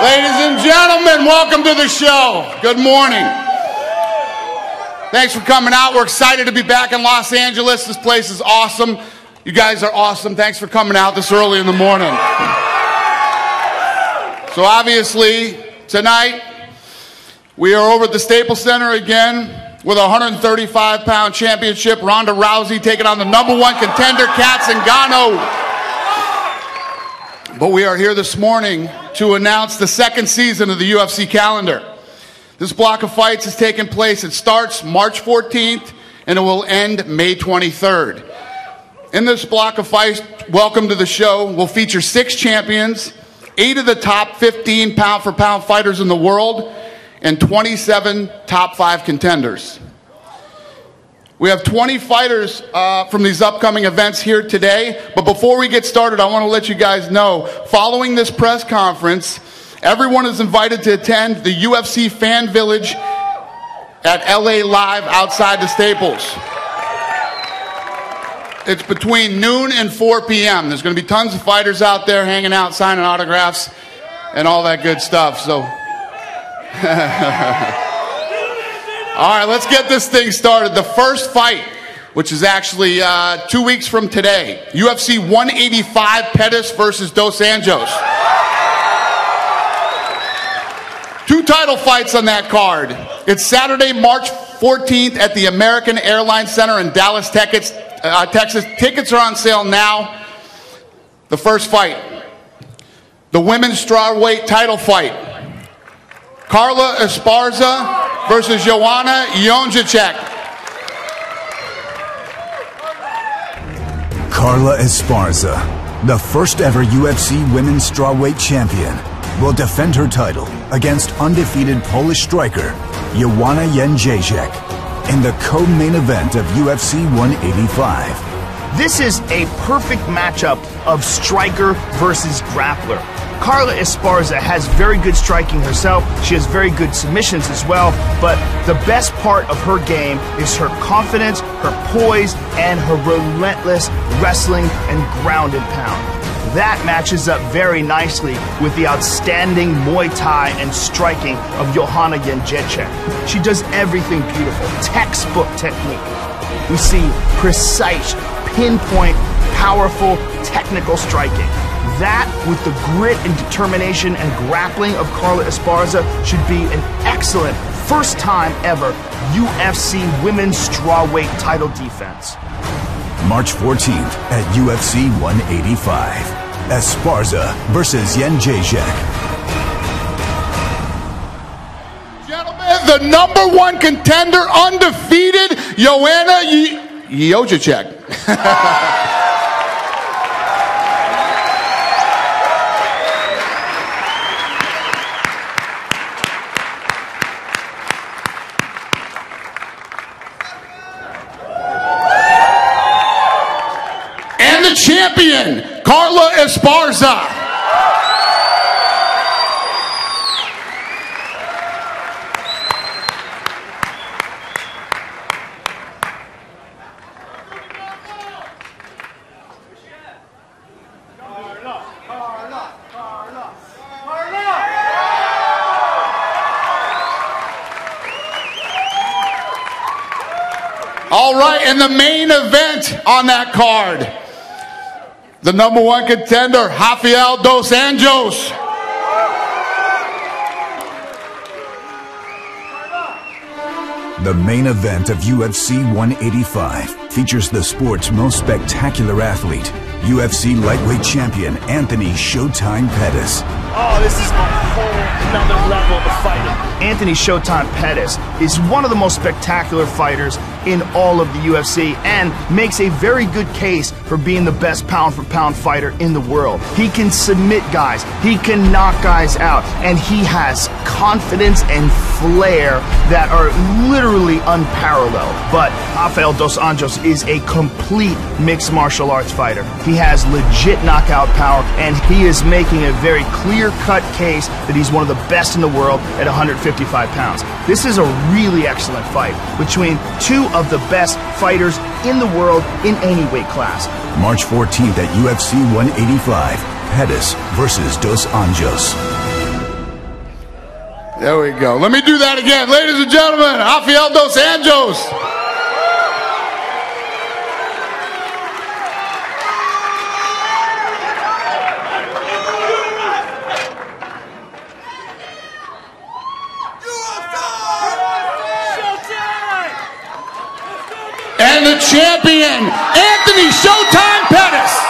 Ladies and gentlemen, welcome to the show. Good morning. Thanks for coming out. We're excited to be back in Los Angeles. This place is awesome. You guys are awesome. Thanks for coming out this early in the morning. So obviously, tonight, we are over at the Staples Center again with a 135-pound championship. Ronda Rousey taking on the #1 contender, Kat Zingano. But we are here this morning to announce the second season of the UFC calendar. This block of fights is taking place. It starts March 14th and it will end May 23rd. In this block of fights, welcome to the show, will feature 6 champions, 8 of the top 15 pound-for-pound fighters in the world, and 27 top 5 contenders. We have 20 fighters from these upcoming events here today, but before we get started, I want to let you guys know, following this press conference, everyone is invited to attend the UFC Fan Village at LA Live outside the Staples. It's between noon and 4 p.m. There's going to be tons of fighters out there hanging out, signing autographs, and all that good stuff. So, all right, let's get this thing started. The first fight, which is actually 2 weeks from today, UFC 185, Pettis versus Dos Anjos. 2 title fights on that card. It's Saturday, March 14th at the American Airlines Center in Dallas, Texas. Tickets are on sale now. The first fight, the women's strawweight title fight. Carla Esparza versus Joanna Jedrzejczyk. Carla Esparza, the first ever UFC women's strawweight champion, will defend her title against undefeated Polish striker Joanna Jedrzejczyk in the co-main event of UFC 185. This is a perfect matchup of striker versus grappler. Carla Esparza has very good striking herself. She has very good submissions as well. But the best part of her game is her confidence, her poise, and her relentless wrestling and ground and pound. That matches up very nicely with the outstanding Muay Thai and striking of Joanna Jedrzejczyk. She does everything beautiful, textbook technique. We see precise, pinpoint, powerful, technical striking. That, with the grit and determination and grappling of Carla Esparza, should be an excellent, first time ever UFC women's strawweight title defense. March 14th at UFC 185. Esparza versus Jedrzejczyk. Gentlemen, the #1 contender, undefeated, Joanna Jedrzejczyk. Champion, Carla Esparza. All right, and the main event on that card, the #1 contender, Rafael Dos Anjos. The main event of UFC 185 features the sport's most spectacular athlete, UFC lightweight champion Anthony Showtime Pettis. Oh, this is a whole another level of fighting. Anthony Showtime Pettis is one of the most spectacular fighters in all of the UFC and makes a very good case for being the best pound-for-pound fighter in the world. He can submit guys, he can knock guys out, and he has confidence and flair that are literally unparalleled. But Rafael Dos Anjos is a complete mixed martial arts fighter. He has legit knockout power, and he is making a very clear-cut case that he's one of the best in the world at 155 pounds. This is a really excellent fight between 2 of the best fighters in the world in any weight class. March 14th at UFC 185, Pettis versus Dos Anjos. There we go. Let me do that again. Ladies and gentlemen, Rafael dos Anjos. And the champion, Anthony Showtime Pettis.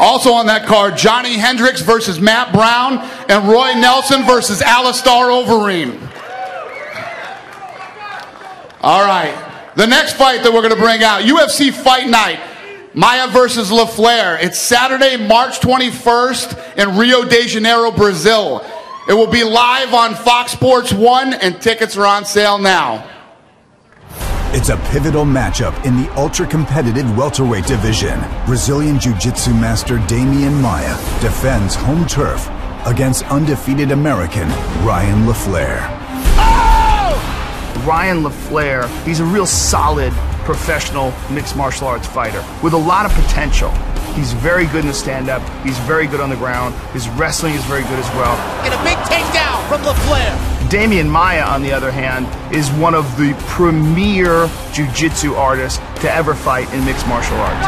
Also on that card, Johnny Hendricks versus Matt Brown and Roy Nelson versus Alistar Overeem. All right. The next fight that we're going to bring out, UFC Fight Night, Maia versus LaFlare. It's Saturday, March 21st in Rio de Janeiro, Brazil. It will be live on Fox Sports 1, and tickets are on sale now. It's a pivotal matchup in the ultra-competitive welterweight division. Brazilian Jiu-Jitsu master Damian Maia defends home turf against undefeated American Ryan LaFlare. Ryan LaFlare, he's a real solid professional mixed martial arts fighter with a lot of potential. He's very good in the stand-up. He's very good on the ground. His wrestling is very good as well. Get a big takedown from LaFlare. Damian Maia, on the other hand, is one of the premier jiu-jitsu artists to ever fight in mixed martial arts.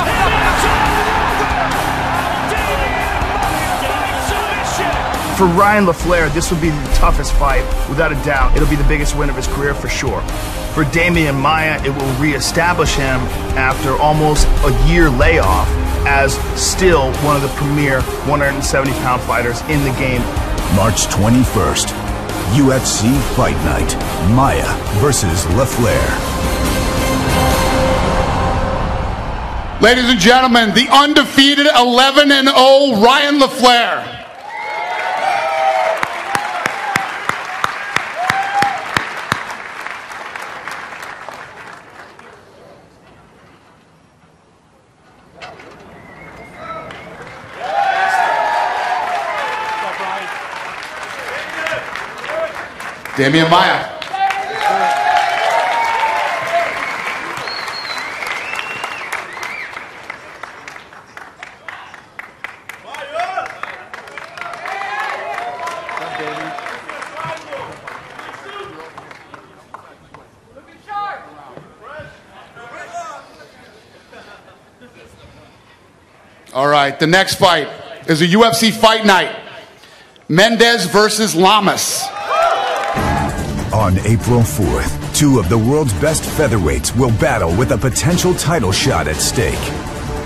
For Ryan LaFlare, this will be the toughest fight, without a doubt. It'll be the biggest win of his career for sure. For Damian Maia, it will reestablish him after almost a year layoff as still one of the premier 170-pound fighters in the game. March 21st, UFC Fight Night, Maia versus LaFlare. Ladies and gentlemen, the undefeated 11-0 Ryan LaFlare. Damian Maia. All right, the next fight is a UFC Fight Night. Mendes versus Lamas. On April 4th, two of the world's best featherweights will battle with a potential title shot at stake.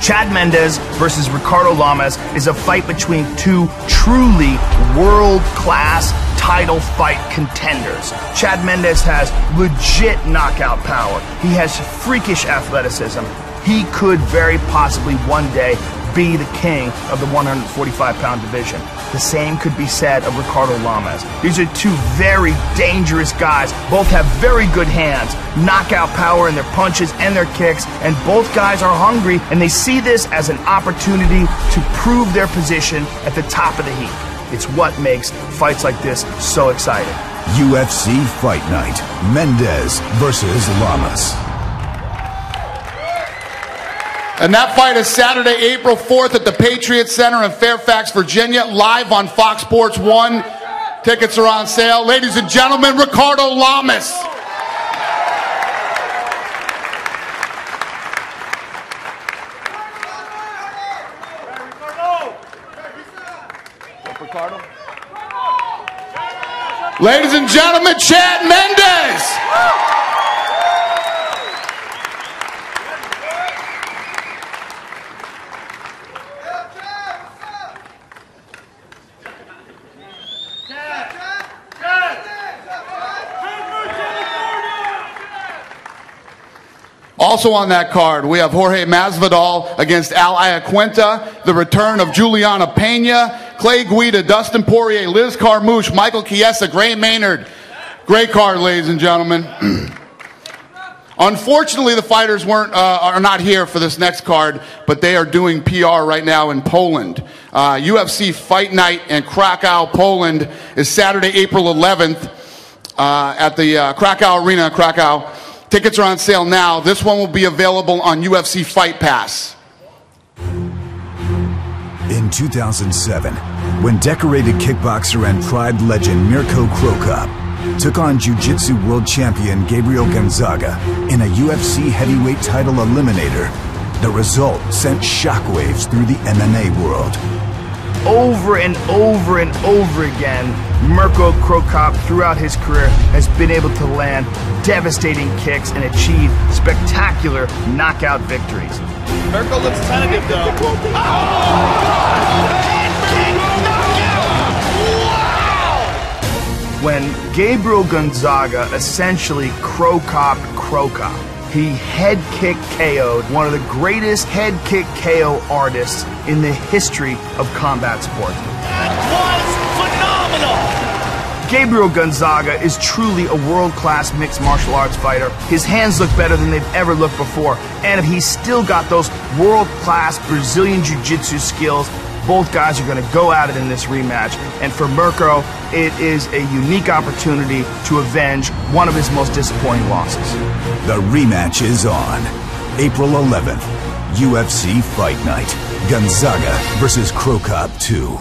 Chad Mendes versus Ricardo Lamas is a fight between two truly world-class title fight contenders. Chad Mendes has legit knockout power. He has freakish athleticism. He could very possibly one day be the king of the 145-pound division. The same could be said of Ricardo Lamas. These are two very dangerous guys. Both have very good hands, knockout power in their punches and their kicks, and both guys are hungry, and they see this as an opportunity to prove their position at the top of the heap. It's what makes fights like this so exciting. UFC Fight Night, Mendes versus Lamas. And that fight is Saturday, April 4th at the Patriot Center in Fairfax, Virginia, live on Fox Sports 1. Tickets are on sale. Ladies and gentlemen, Ricardo Lamas. Ladies and gentlemen, Chad Mendes. Also on that card, we have Jorge Masvidal against Al Iaquinta, the return of Juliana Pena, Clay Guida, Dustin Poirier, Liz Carmouche, Michael Chiesa, Gray Maynard. Great card, ladies and gentlemen. Unfortunately, the fighters are not here for this next card, but they are doing PR right now in Poland. UFC Fight Night in Krakow, Poland is Saturday, April 11th. at the Krakow Arena in Krakow. Tickets are on sale now. This one will be available on UFC Fight Pass. In 2007, when decorated kickboxer and Pride legend Mirko Cro Cop took on Jiu-Jitsu world champion Gabriel Gonzaga in a UFC heavyweight title eliminator, the result sent shockwaves through the MMA world. Over and over and over again, Mirko Cro Cop throughout his career has been able to land devastating kicks and achieve spectacular knockout victories. Mirko looks tentative though. Oh! Head kick, knockout! Wow! When Gabriel Gonzaga essentially Cro Cop, he head kick KO'd one of the greatest head kick KO artists in the history of combat sport. That was phenomenal! Gabriel Gonzaga is truly a world-class mixed martial arts fighter. His hands look better than they've ever looked before, and if he's still got those world-class Brazilian Jiu-Jitsu skills, both guys are going to go at it in this rematch. And for Mirko, it is a unique opportunity to avenge one of his most disappointing losses. The rematch is on April 11th, UFC Fight Night. Gonzaga versus Cro Cop 2.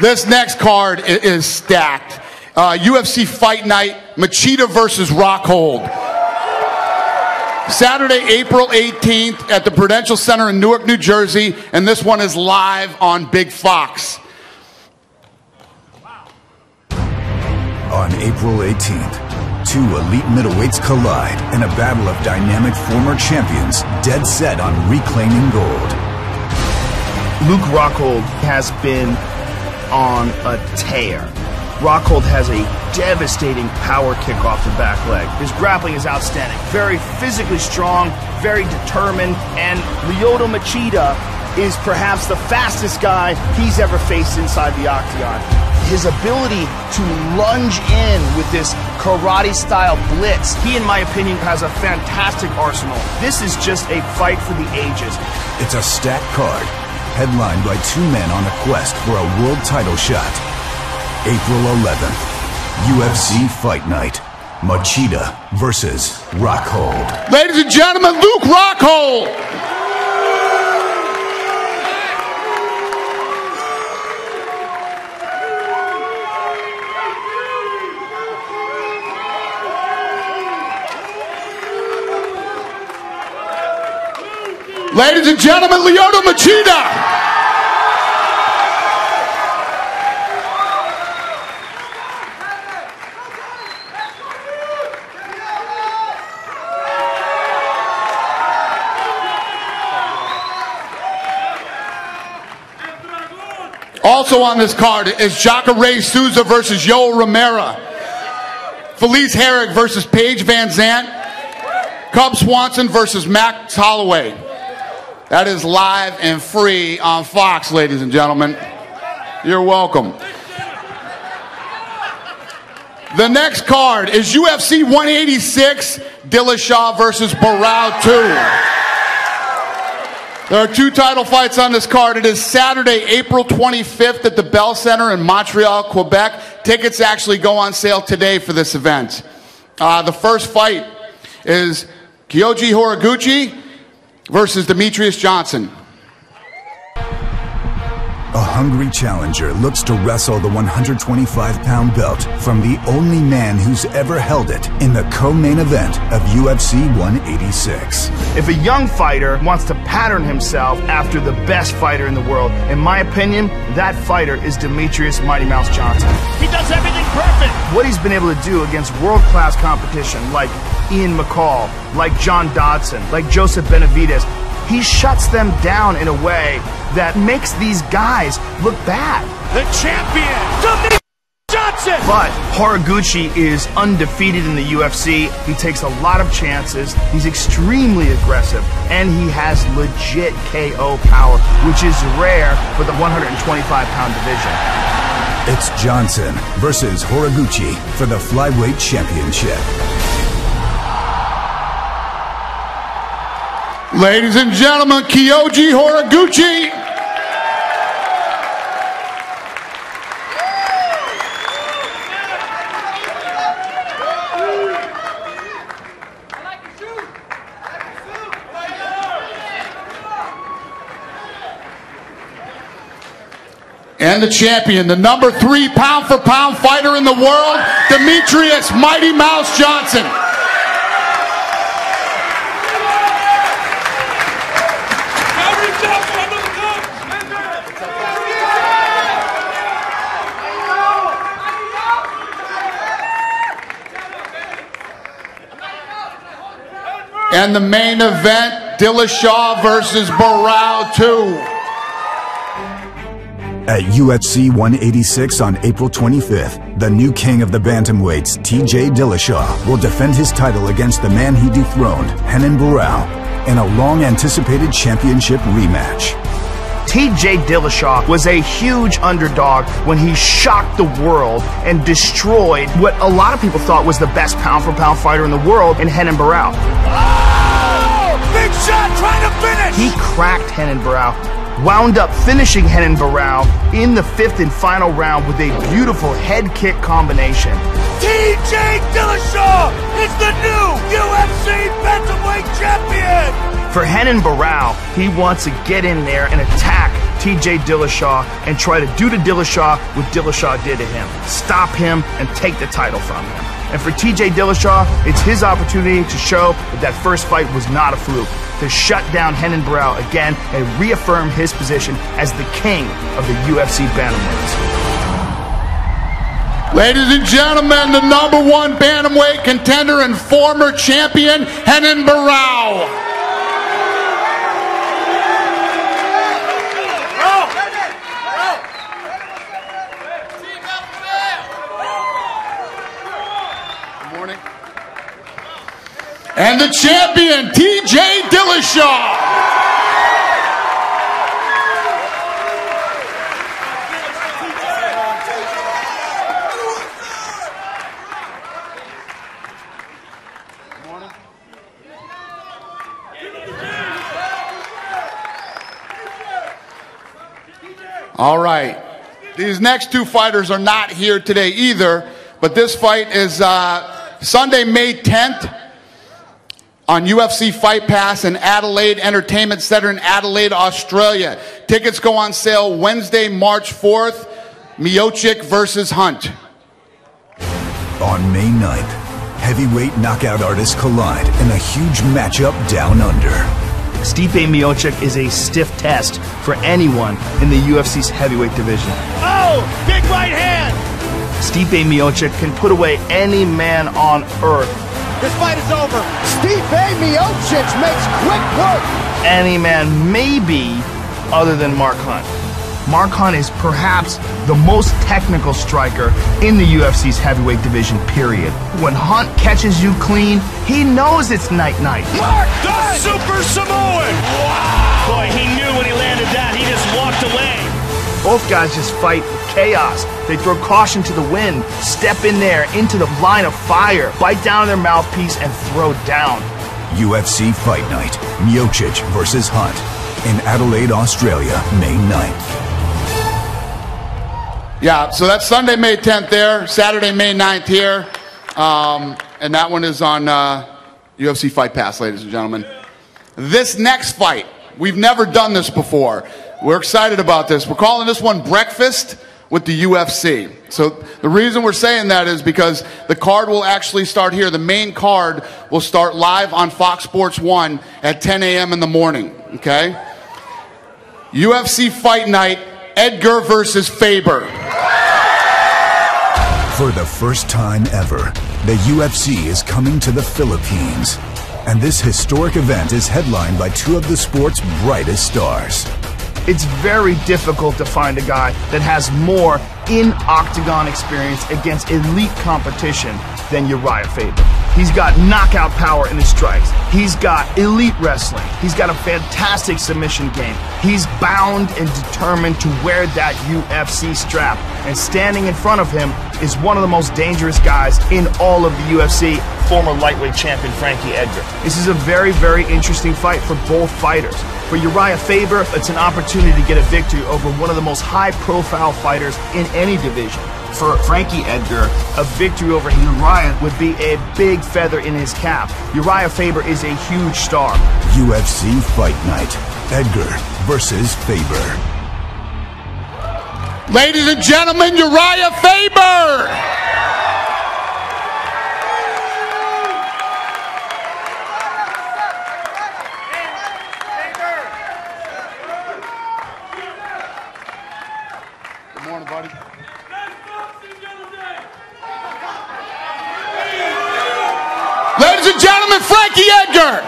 This next card is stacked. UFC Fight Night, Machida versus Rockold. Saturday, April 18th at the Prudential Center in Newark, New Jersey, and this one is live on Big Fox. On April 18th, two elite middleweights collide in a battle of dynamic former champions dead set on reclaiming gold. Luke Rockold has been on a tear. Rockold has a devastating power kick off the back leg. His grappling is outstanding. Very physically strong, very determined, and Lyoto Machida is perhaps the fastest guy he's ever faced inside the octagon. His ability to lunge in with this karate-style blitz, he, in my opinion, has a fantastic arsenal. This is just a fight for the ages. It's a stacked card, headlined by two men on a quest for a world title shot. April 11th, UFC Fight Night, Machida versus Rockold. Ladies and gentlemen, Luke Rockold. Ladies and gentlemen, Lyoto Machida. Also on this card is Jacare Souza versus Yoel Romero. Felice Herrig versus Paige Van Zandt. Cub Swanson versus Max Holloway. That is live and free on Fox, ladies and gentlemen. You're welcome. The next card is UFC 186, Dillashaw versus Barao 2. There are two title fights on this card. It is Saturday, April 25th at the Bell Center in Montreal, Quebec. Tickets actually go on sale today for this event. The first fight is Kyoji Horiguchi versus Demetrius Johnson. A hungry challenger looks to wrestle the 125-pound belt from the only man who's ever held it in the co-main event of UFC 186. If a young fighter wants to pattern himself after the best fighter in the world, in my opinion, that fighter is Demetrius Mighty Mouse Johnson. He does everything perfect. What he's been able to do against world-class competition like Ian McCall, like John Dodson, like Joseph Benavidez, he shuts them down in a way that makes these guys look bad. The champion, Demetrius Johnson! But Horiguchi is undefeated in the UFC. He takes a lot of chances. He's extremely aggressive. And he has legit KO power, which is rare for the 125-pound division. It's Johnson versus Horiguchi for the Flyweight Championship. Ladies and gentlemen, Kyoji Horiguchi. And the champion, the number 3 pound-for-pound fighter in the world, Demetrius Mighty Mouse Johnson. And the main event, Dillashaw versus Barao 2. At UFC 186 on April 25th, the new king of the bantamweights, TJ Dillashaw, will defend his title against the man he dethroned, Renan Barao, in a long-anticipated championship rematch. TJ Dillashaw was a huge underdog when he shocked the world and destroyed what a lot of people thought was the best pound-for-pound fighter in the world in Renan Barao. Oh! Big shot trying to finish! He cracked Renan Barao, wound up finishing Renan Barao in the 5th and final round with a beautiful head kick combination. TJ Dillashaw is the new UFC bantamweight champion! For Renan Barao, he wants to get in there and attack TJ Dillashaw and try to do to Dillashaw what Dillashaw did to him. Stop him and take the title from him. And for TJ Dillashaw, it's his opportunity to show that that first fight was not a fluke, to shut down Renan Barao again and reaffirm his position as the king of the UFC bantamweights. Ladies and gentlemen, the number 1 bantamweight contender and former champion, Renan Barao. And the champion, TJ Dillashaw. All right. These next 2 fighters are not here today either, but this fight is Sunday, May 10th. On UFC Fight Pass and Adelaide Entertainment Center in Adelaide, Australia. Tickets go on sale Wednesday, March 4th. Miocic versus Hunt. On May 9th, heavyweight knockout artists collide in a huge matchup down under. Stipe Miocic is a stiff test for anyone in the UFC's heavyweight division. Oh, big right hand! Stipe Miocic can put away any man on earth. This fight is over. Stipe Miocic makes quick work. Any man, maybe, other than Mark Hunt. Mark Hunt is perhaps the most technical striker in the UFC's heavyweight division, period. When Hunt catches you clean, he knows it's night-night. Mark the Super Samoan! Wow! Boy, he knew when he landed that. He just walked away. Both guys just fight with chaos. They throw caution to the wind, step in there into the line of fire, bite down their mouthpiece, and throw down. UFC Fight Night, Miocic versus Hunt, in Adelaide, Australia, May 9th. Yeah, so that's Sunday, May 10th there, Saturday, May 9th here, and that one is on UFC Fight Pass, ladies and gentlemen. This next fight, we've never done this before. We're excited about this. We're calling this one Breakfast with the UFC. So the reason we're saying that is because the card will actually start here. The main card will start live on Fox Sports 1 at 10 a.m. in the morning, okay? UFC Fight Night, Edgar versus Faber. For the first time ever, the UFC is coming to the Philippines. And this historic event is headlined by 2 of the sport's brightest stars. It's very difficult to find a guy that has more in-octagon experience against elite competition than Uriah Faber. He's got knockout power in his strikes. He's got elite wrestling. He's got a fantastic submission game. He's bound and determined to wear that UFC strap. And standing in front of him is one of the most dangerous guys in all of the UFC, former lightweight champion Frankie Edgar. This is a very, very interesting fight for both fighters. For Uriah Faber, it's an opportunity to get a victory over one of the most high-profile fighters in any division. For Frankie Edgar, a victory over Uriah would be a big feather in his cap. Uriah Faber is a huge star. UFC Fight Night, Edgar versus Faber. Ladies and gentlemen, Uriah Faber. Good morning, buddy. Ladies and gentlemen, Frankie Edgar.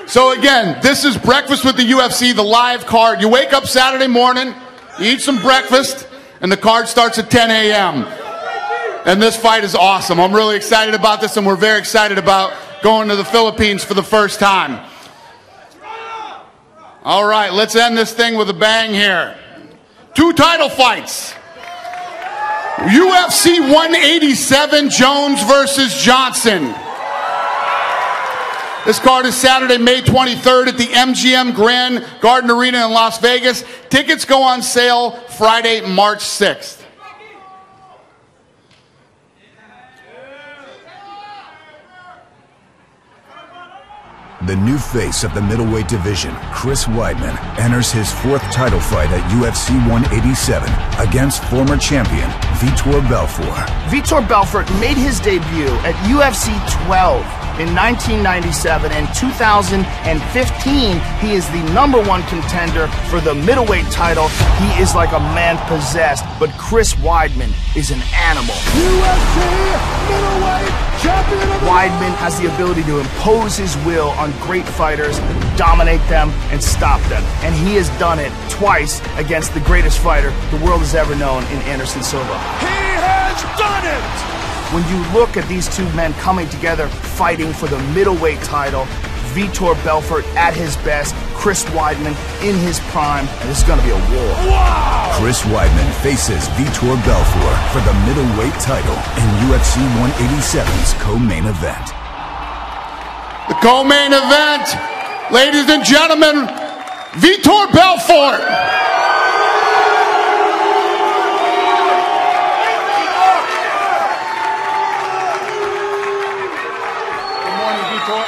So again, this is Breakfast with the UFC, the live card. You wake up Saturday morning, you eat some breakfast, and the card starts at 10 a.m. And this fight is awesome. I'm really excited about this, and we're very excited about going to the Philippines for the first time. All right, let's end this thing with a bang here. 2 title fights. UFC 187, Jones versus Johnson. This card is Saturday, May 23rd at the MGM Grand Garden Arena in Las Vegas. Tickets go on sale Friday, March 6th. The new face of the middleweight division, Chris Weidman, enters his 4th title fight at UFC 187 against former champion Vitor Belfort. Vitor Belfort made his debut at UFC 12 in 1997 and 2015. He is the #1 contender for the middleweight title. He is like a man possessed, but Chris Weidman is an animal. UFC middleweight champion of the Weidman has the ability to impose his will on great fighters, dominate them, and stop them. And he has done it twice against the greatest fighter the world has ever known in Anderson Silva. He has done it! When you look at these two men coming together, fighting for the middleweight title, Vitor Belfort at his best, Chris Weidman in his prime, and this is going to be a war. Wow! Chris Weidman faces Vitor Belfort for the middleweight title in UFC 187's co-main event. The co-main event, ladies and gentlemen, Vitor Belfort. Good morning, Vitor.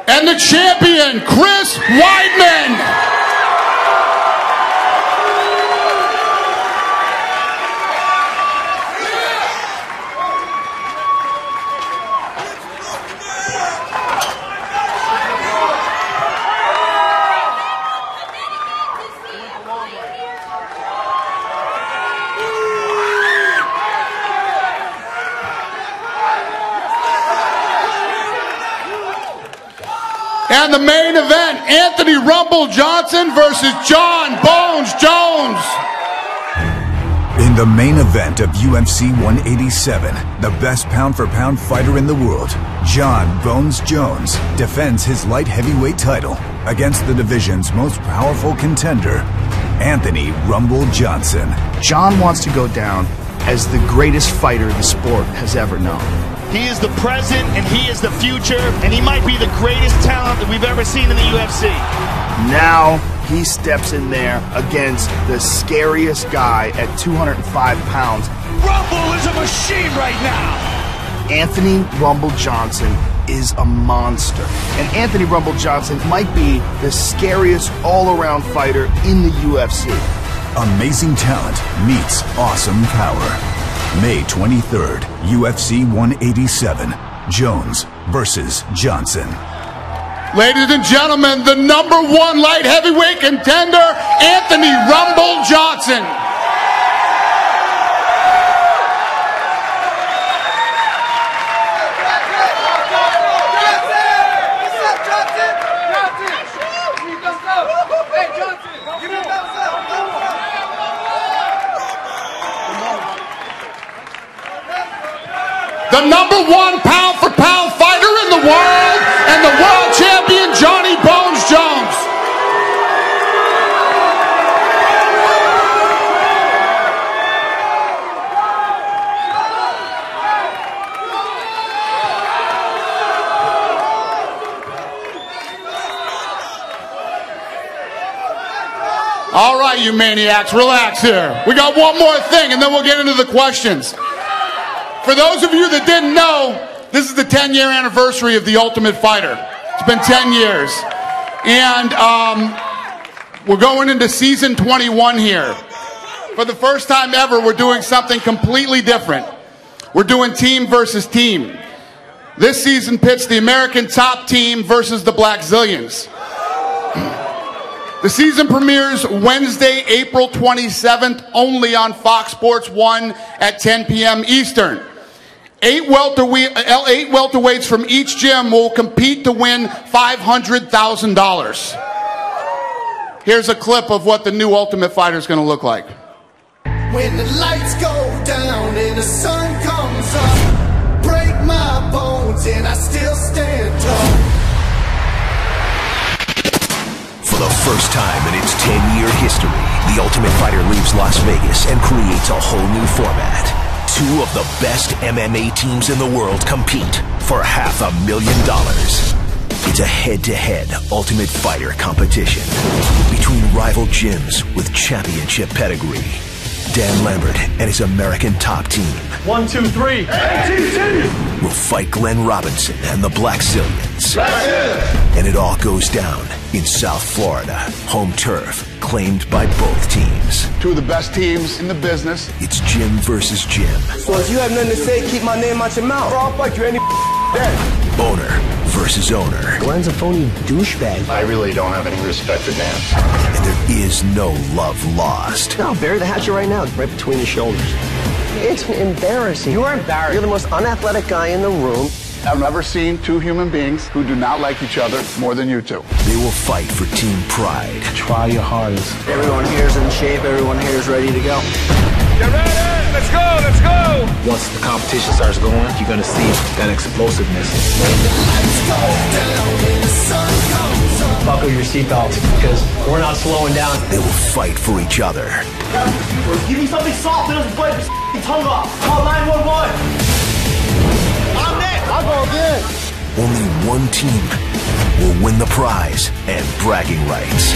And the champion, Chris Weidman. And the main event, Anthony Rumble Johnson versus John Bones Jones. In the main event of UFC 187, the best pound-for-pound fighter in the world, John Bones Jones, defends his light heavyweight title against the division's most powerful contender, Anthony Rumble Johnson. John wants to go down as the greatest fighter the sport has ever known. He is the present and he is the future, and he might be the greatest talent that we've ever seen in the UFC. Now he steps in there against the scariest guy at 205 pounds. Rumble is a machine right now. Anthony Rumble Johnson is a monster. And Anthony Rumble Johnson might be the scariest all-around fighter in the UFC. Amazing talent meets awesome power. May 23rd, UFC 187, Jones versus Johnson. Ladies and gentlemen, the #1 light heavyweight contender, Anthony Rumble Johnson. The #1 pound-for-pound fighter in the world, and the world champion, Johnny Bones Jones. All All right, you maniacs, relax here. We got one more thing, and then we'll get into the questions. For those of you that didn't know, this is the 10-year anniversary of The Ultimate Fighter. It's been 10 years. And we're going into season 21 here. For the first time ever, we're doing something completely different. We're doing team versus team. This season pits the American top team versus the Black Zillions. The season premieres Wednesday, April 27th, only on Fox Sports 1 at 10 p.m. Eastern. 8 welterweights from each gym will compete to win $500,000. Here's a clip of what the new Ultimate Fighter is going to look like. When the lights go down and the sun comes up, break my bones and I still stand tall. For the first time in its 10-year history, The Ultimate Fighter leaves Las Vegas and creates a whole new format. 2 of the best MMA teams in the world compete for $500,000. It's a head-to-head Ultimate Fighter competition between rival gyms with championship pedigree. Dan Lambert and his American top team 1, 2, 3. ATT! will fight Glenn Robinson and the Black Zillions. And it all goes down in South Florida, home turf claimed by both teams. 2 of the best teams in the business. It's gym versus gym. So if you have nothing to say, keep my name out your mouth. Or I'll fight you any day. Owner versus owner. Glenn's a phony douchebag. I really don't have any respect for Dan. And there is no love lost. I'll bury the hatchet right now, right between your shoulders. It's embarrassing. You are embarrassed. You're the most unathletic guy in the room. I've never seen 2 human beings who do not like each other more than you 2. They will fight for team pride. Try your hardest. Everyone here is in shape. Everyone here is ready to go. Get ready! Let's go! Let's go! Once the competition starts going, you're going to see that explosiveness. Buckle your seatbelts because we're not slowing down. They will fight for each other. Give me something soft that doesn't bite your tongue off. Call 911. I'm next. I'll go again. Only one team will win the prize and bragging rights.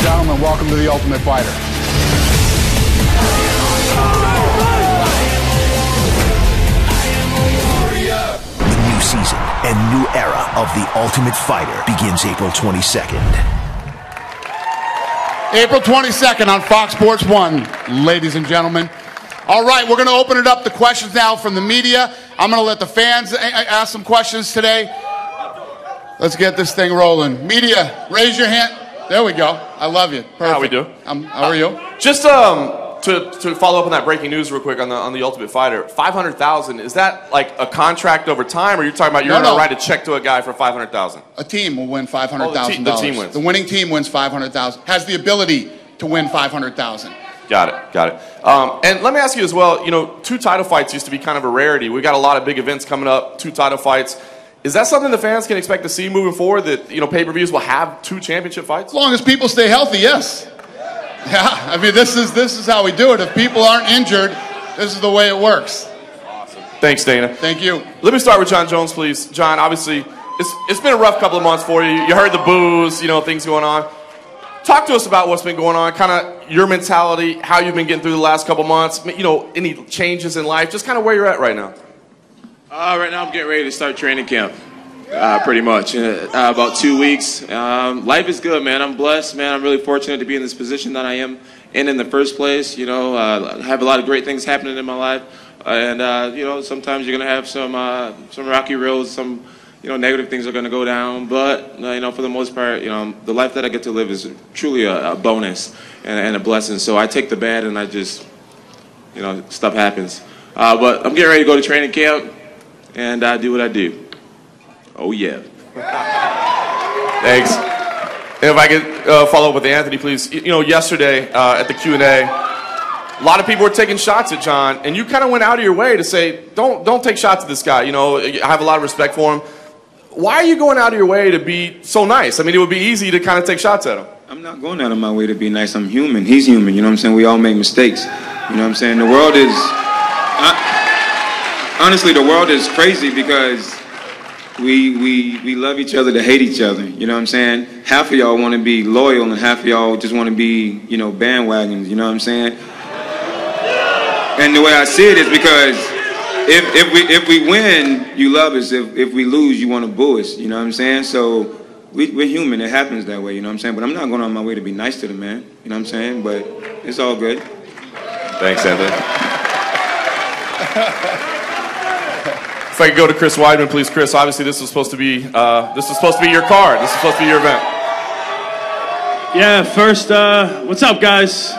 Gentlemen, welcome to The Ultimate Fighter. The new season and new era of The Ultimate Fighter begins April 22nd. April 22nd on Fox Sports 1, ladies and gentlemen. All right, we're going to open it up to questions now from the media. I'm going to let the fans ask some questions today. Let's get this thing rolling. Media, raise your hand. There we go. I love you. Perfect. How we do? How are you? Just to follow up on that breaking news real quick on the Ultimate Fighter, $500,000, is that like a contract over time, or you're talking about you're going to write a check to a guy for $500,000? A team will win $500,000. The team wins. The winning team wins $500,000. Has the ability to win $500,000. Got it. And let me ask you as well, 2 title fights used to be kind of a rarity. We got a lot of big events coming up, 2 title fights. Is that something the fans can expect to see moving forward, that pay-per-views will have 2 championship fights? As long as people stay healthy, yes. Yeah, I mean, this is how we do it. If people aren't injured, this is the way it works. Awesome. Thanks, Dana. Thank you. Let me start with John Jones, please. John, obviously, it's been a rough couple of months for you. You heard the boos, things going on. Talk to us about what's been going on, kind of your mentality, how you've been getting through the last couple months, any changes in life, just kind of where you're at right now. Right now I'm getting ready to start training camp, pretty much, in about 2 weeks. Life is good, man. I'm blessed, man. I'm really fortunate to be in this position that I am in the first place. I have a lot of great things happening in my life. And, sometimes you're going to have some rocky roads, some negative things are going to go down, but for the most part, the life that I get to live is truly a bonus and a blessing. So I take the bad and I just, stuff happens. But I'm getting ready to go to training camp and do what I do. Oh yeah. Thanks. And if I could follow up with Anthony, please. Yesterday at the Q&A, a lot of people were taking shots at John, and you kind of went out of your way to say, don't take shots at this guy. I have a lot of respect for him. Why are you going out of your way to be so nice? I mean, it would be easy to kind of take shots at him. I'm not going out of my way to be nice. I'm human. He's human. You know what I'm saying? We all make mistakes. You know what I'm saying? The world is... honestly, the world is crazy because we love each other to hate each other. You know what I'm saying? Half of y'all want to be loyal, and half of y'all just want to be, you know, bandwagons. You know what I'm saying? And the way I see it is because if we win, you love us. If we lose, you want to boo us. You know what I'm saying? So we're human. It happens that way. You know what I'm saying? But I'm not going on my way to be nice to the man. You know what I'm saying? But it's all good. Thanks, Anthony. If I could go to Chris Weidman, please. Chris, obviously this was supposed to be your card. This is supposed to be your event. Yeah. First, what's up, guys?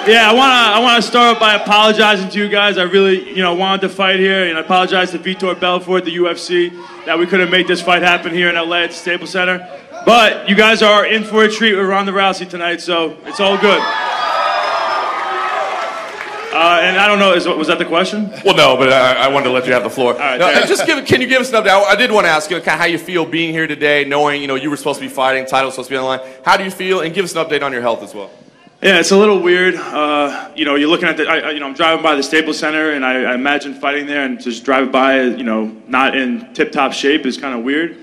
Yeah, I want to start off by apologizing to you guys. I really, wanted to fight here, and I apologize to Vitor Belfort, the UFC, that we couldn't make this fight happen here in LA at the Staples Center. But you guys are in for a treat with Ronda Rousey tonight, so it's all good. And I don't know, was that the question? Well, no, but I wanted to let you have the floor. All right, can you give us an update? I did want to ask you kind of how you feel being here today, knowing you were supposed to be fighting, title was supposed to be on the line. How do you feel? And give us an update on your health as well. Yeah, it's a little weird. You're looking at I'm driving by the Staples Center, and I imagine fighting there, and just driving by, not in tip-top shape is kind of weird.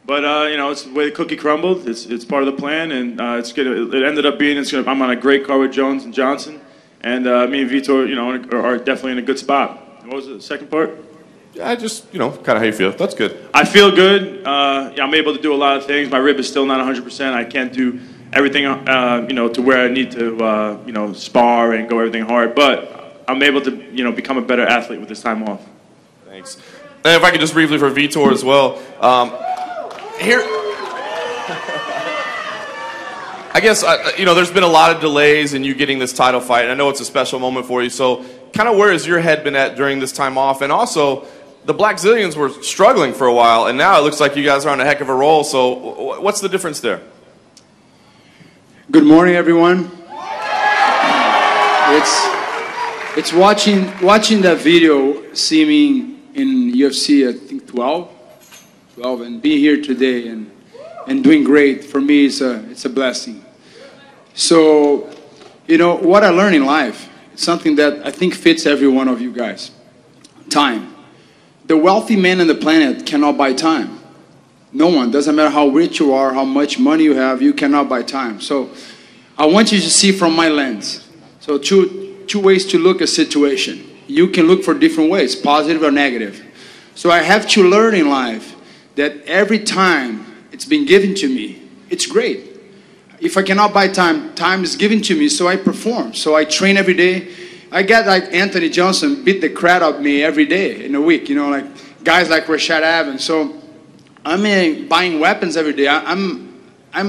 But it's the way the cookie crumbled. It's part of the plan, and it ended up being I'm on a great card with Jones and Johnson, and me and Vitor, are definitely in a good spot. What was the second part? Yeah, just kind of how you feel. That's good. I feel good. I'm able to do a lot of things. My rib is still not 100%. I can't do everything, to where I need to, spar and go everything hard. But I'm able to, become a better athlete with this time off. Thanks. And if I could just briefly for Vitor as well. Here, I guess, there's been a lot of delays in you getting this title fight. And I know it's a special moment for you. So kind of where has your head been at during this time off? And also, the Black Zillions were struggling for a while. And now it looks like you guys are on a heck of a roll. So what's the difference there? Good morning, everyone. It's watching that video, seeing me in UFC, I think 12, and being here today and doing great. For me, it's a blessing. So, what I learned in life, it's something that I think fits every one of you guys. Time. The wealthy man on the planet cannot buy time. No one. Doesn't matter how rich you are, how much money you have, you cannot buy time. So I want you to see from my lens. So two ways to look at a situation. You can look for different ways, positive or negative. So I have to learn in life that every time it's been given to me, it's great. If I cannot buy time, time is given to me, so I perform. So I train every day. I get like Anthony Johnson beat the crap out of me every day in a week, like guys like Rashad Evans. So I'm buying weapons every day. I'm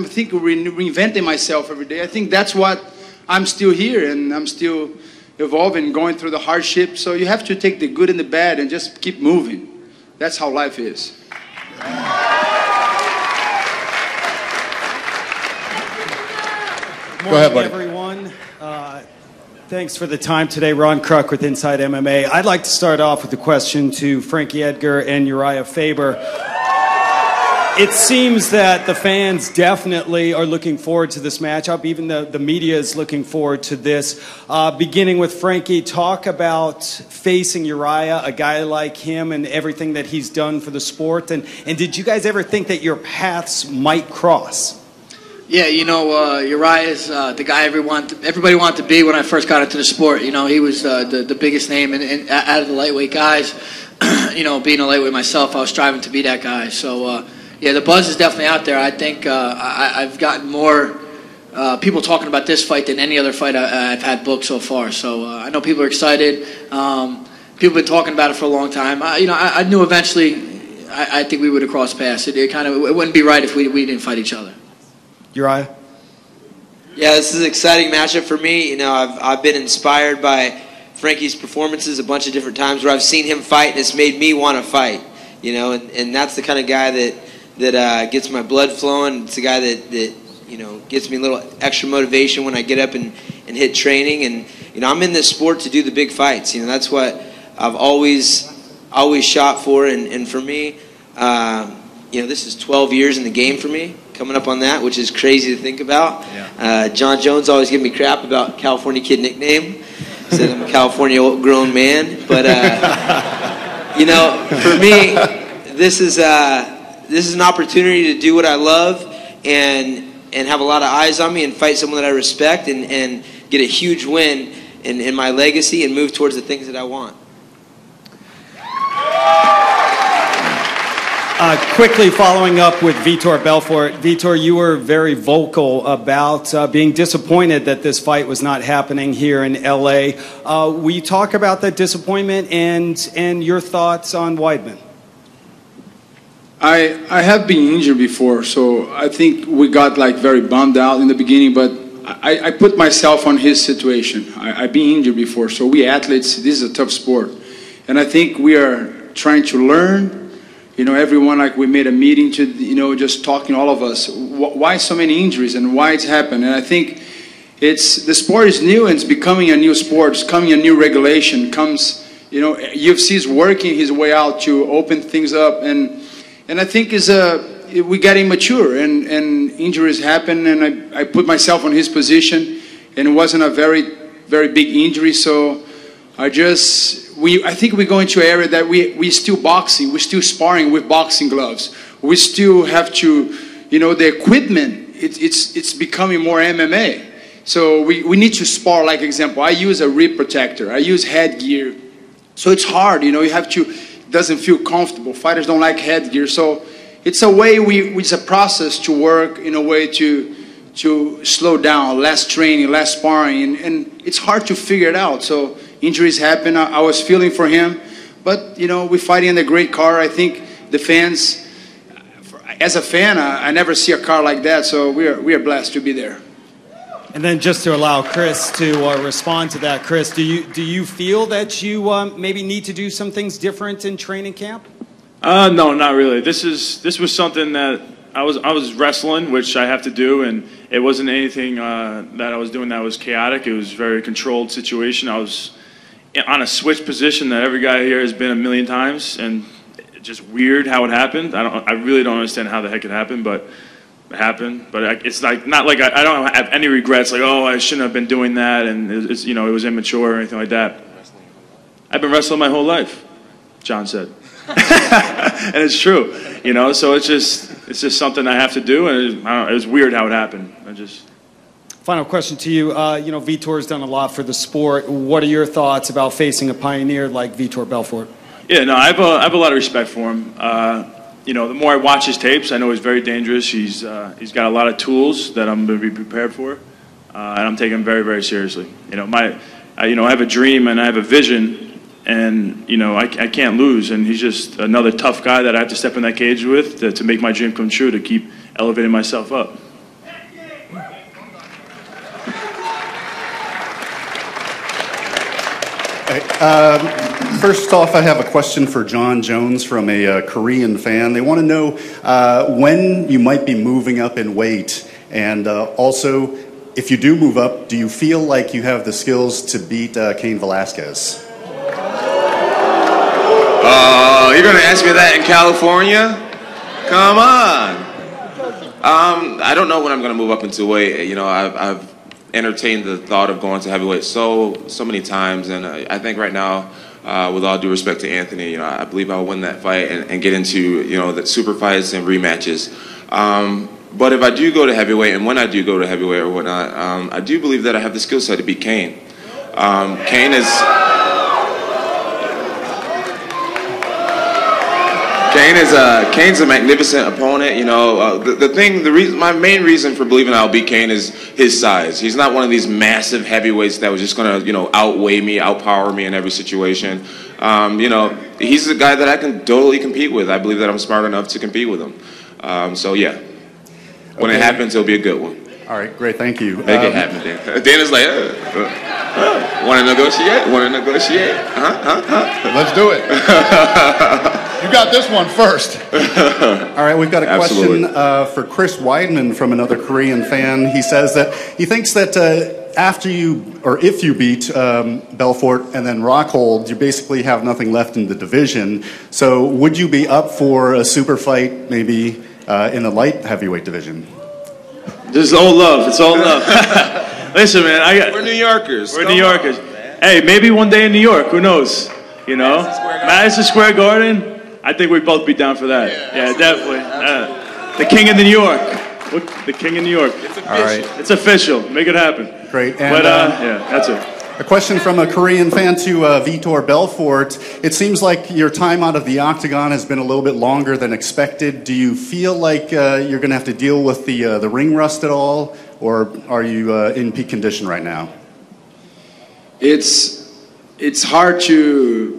thinking reinventing myself every day. I think that's what I'm still here, and I'm still evolving, going through the hardship. So you have to take the good and the bad and just keep moving. That's how life is. Good morning, everyone. Thanks for the time today. Ron Kruk with Inside MMA. I'd like to start off with a question to Frankie Edgar and Uriah Faber. It seems that the fans definitely are looking forward to this matchup. Even the media is looking forward to this. Beginning with Frankie, talk about facing Uriah, a guy like him, and everything that he's done for the sport. And did you guys ever think that your paths might cross? Yeah, Uriah is the guy everybody wanted to be when I first got into the sport. He was the biggest name out of the lightweight guys. Being a lightweight myself, I was striving to be that guy. So, yeah, the buzz is definitely out there. I think I've gotten more people talking about this fight than any other fight I've had booked so far. So I know people are excited. People have been talking about it for a long time. I knew eventually I think we would have crossed paths. It wouldn't be right if we didn't fight each other. Uriah? Yeah, this is an exciting matchup for me. I've been inspired by Frankie's performances a bunch of different times where I've seen him fight and it's made me want to fight. And that's the kind of guy that gets my blood flowing. It's a guy that gets me a little extra motivation when I get up and hit training. And I'm in this sport to do the big fights. That's what I've always shot for. And for me, this is 12 years in the game for me, coming up on that, which is crazy to think about. Yeah. John Jones always gave me crap about California Kid nickname. Said I'm a California grown man, but you know, for me, this is an opportunity to do what I love and have a lot of eyes on me and fight someone that I respect and get a huge win in my legacy and move towards the things that I want. Quickly following up with Vitor Belfort. Vitor, you were very vocal about being disappointed that this fight was not happening here in LA. Will you talk about that disappointment and your thoughts on Weidman? I have been injured before, so I think we got like very bummed out in the beginning, but I put myself on his situation. I've been injured before, so we athletes, this is a tough sport. And I think we are trying to learn. You know, everyone, like we made a meeting to, you know, just talking all of us, why so many injuries and why it's happened. And I think the sport is new and it's becoming a new sport. It's coming a new regulation. You know, UFC is working his way out to open things up. And I think we got immature and injuries happen. And I put myself on his position and it wasn't a very, very big injury. So I think we go into an area that we still boxing, we're still sparring with boxing gloves. We still have to, you know, the equipment, it's becoming more MMA. So we need to spar, like example, I use a rib protector, I use headgear. So it's hard, you know, it doesn't feel comfortable. Fighters don't like headgear. So it's a way, it's a process to work in a way to slow down, less training, less sparring, and it's hard to figure it out. So injuries happen. I was feeling for him, but you know, we're fighting in a great car. I think the fans, as a fan, I never see a car like that. So we are blessed to be there. And then just to allow Chris to respond to that, Chris, do you feel that you maybe need to do some things different in training camp? No, not really. This was something that I was wrestling, which I have to do, and it wasn't anything that I was doing that was chaotic. It was a very controlled situation. I was on a switch position that every guy here has been a million times, and it's just weird how it happened. I really don't understand how the heck it happened, but it happened. But it's like not like I don't have any regrets. Like, oh, I shouldn't have been doing that, and it's, you know, it was immature or anything like that. I've been wrestling my whole life, John said, and it's true. You know, so it's just something I have to do, and it was weird how it happened. Final question to you. You know, Vitor's done a lot for the sport. What are your thoughts about facing a pioneer like Vitor Belfort? Yeah, no, I have a lot of respect for him. You know, the more I watch his tapes, I know he's very dangerous. He's got a lot of tools that I'm going to be prepared for, and I'm taking him very, very seriously. You know, I have a dream and I have a vision, and you know, I can't lose. And he's just another tough guy that I have to step in that cage with to make my dream come true, to keep elevating myself up. First off, I have a question for John Jones from a Korean fan. They want to know when you might be moving up in weight, and also, if you do move up, do you feel like you have the skills to beat Cain Velasquez? You're going to ask me that in California? Come on. I don't know when I'm going to move up into weight. You know, I've entertained the thought of going to heavyweight so many times, and I think right now, with all due respect to Anthony, you know, I believe I'll win that fight and get into, you know, the super fights and rematches. But if I do go to heavyweight, and when I do go to heavyweight or whatnot, I do believe that I have the skill set to beat Cain. Cain's a magnificent opponent. You know, my main reason for believing I'll beat Cain is his size. He's not one of these massive heavyweights that was just gonna, you know, outweigh me, outpower me in every situation. You know, he's a guy that I can totally compete with. I believe that I'm smart enough to compete with him. So yeah, when it happens, it'll be a good one. All right, great, thank you. Make it happen, Dan. Dana's like, want to negotiate? Want to negotiate? Let's do it. You got this one first. All right, we've got a question for Chris Weidman from another Korean fan. He says that he thinks that after you, or if you beat Belfort and then Rockold, you basically have nothing left in the division. So would you be up for a super fight maybe in the light heavyweight division? This is all love. It's all love. Listen, man, we're New Yorkers. We're New Yorkers. Hey, maybe one day in New York. Who knows? You know, Madison Square Garden. I think we'd both be down for that. Yeah, definitely. The King of New York. The King of New York. All right. It's official. Make it happen. Great. And, But yeah, that's it. A question from a Korean fan to Vitor Belfort. It seems like your time out of the octagon has been a little bit longer than expected. Do you feel like you're going to have to deal with the ring rust at all, or are you in peak condition right now? It's hard to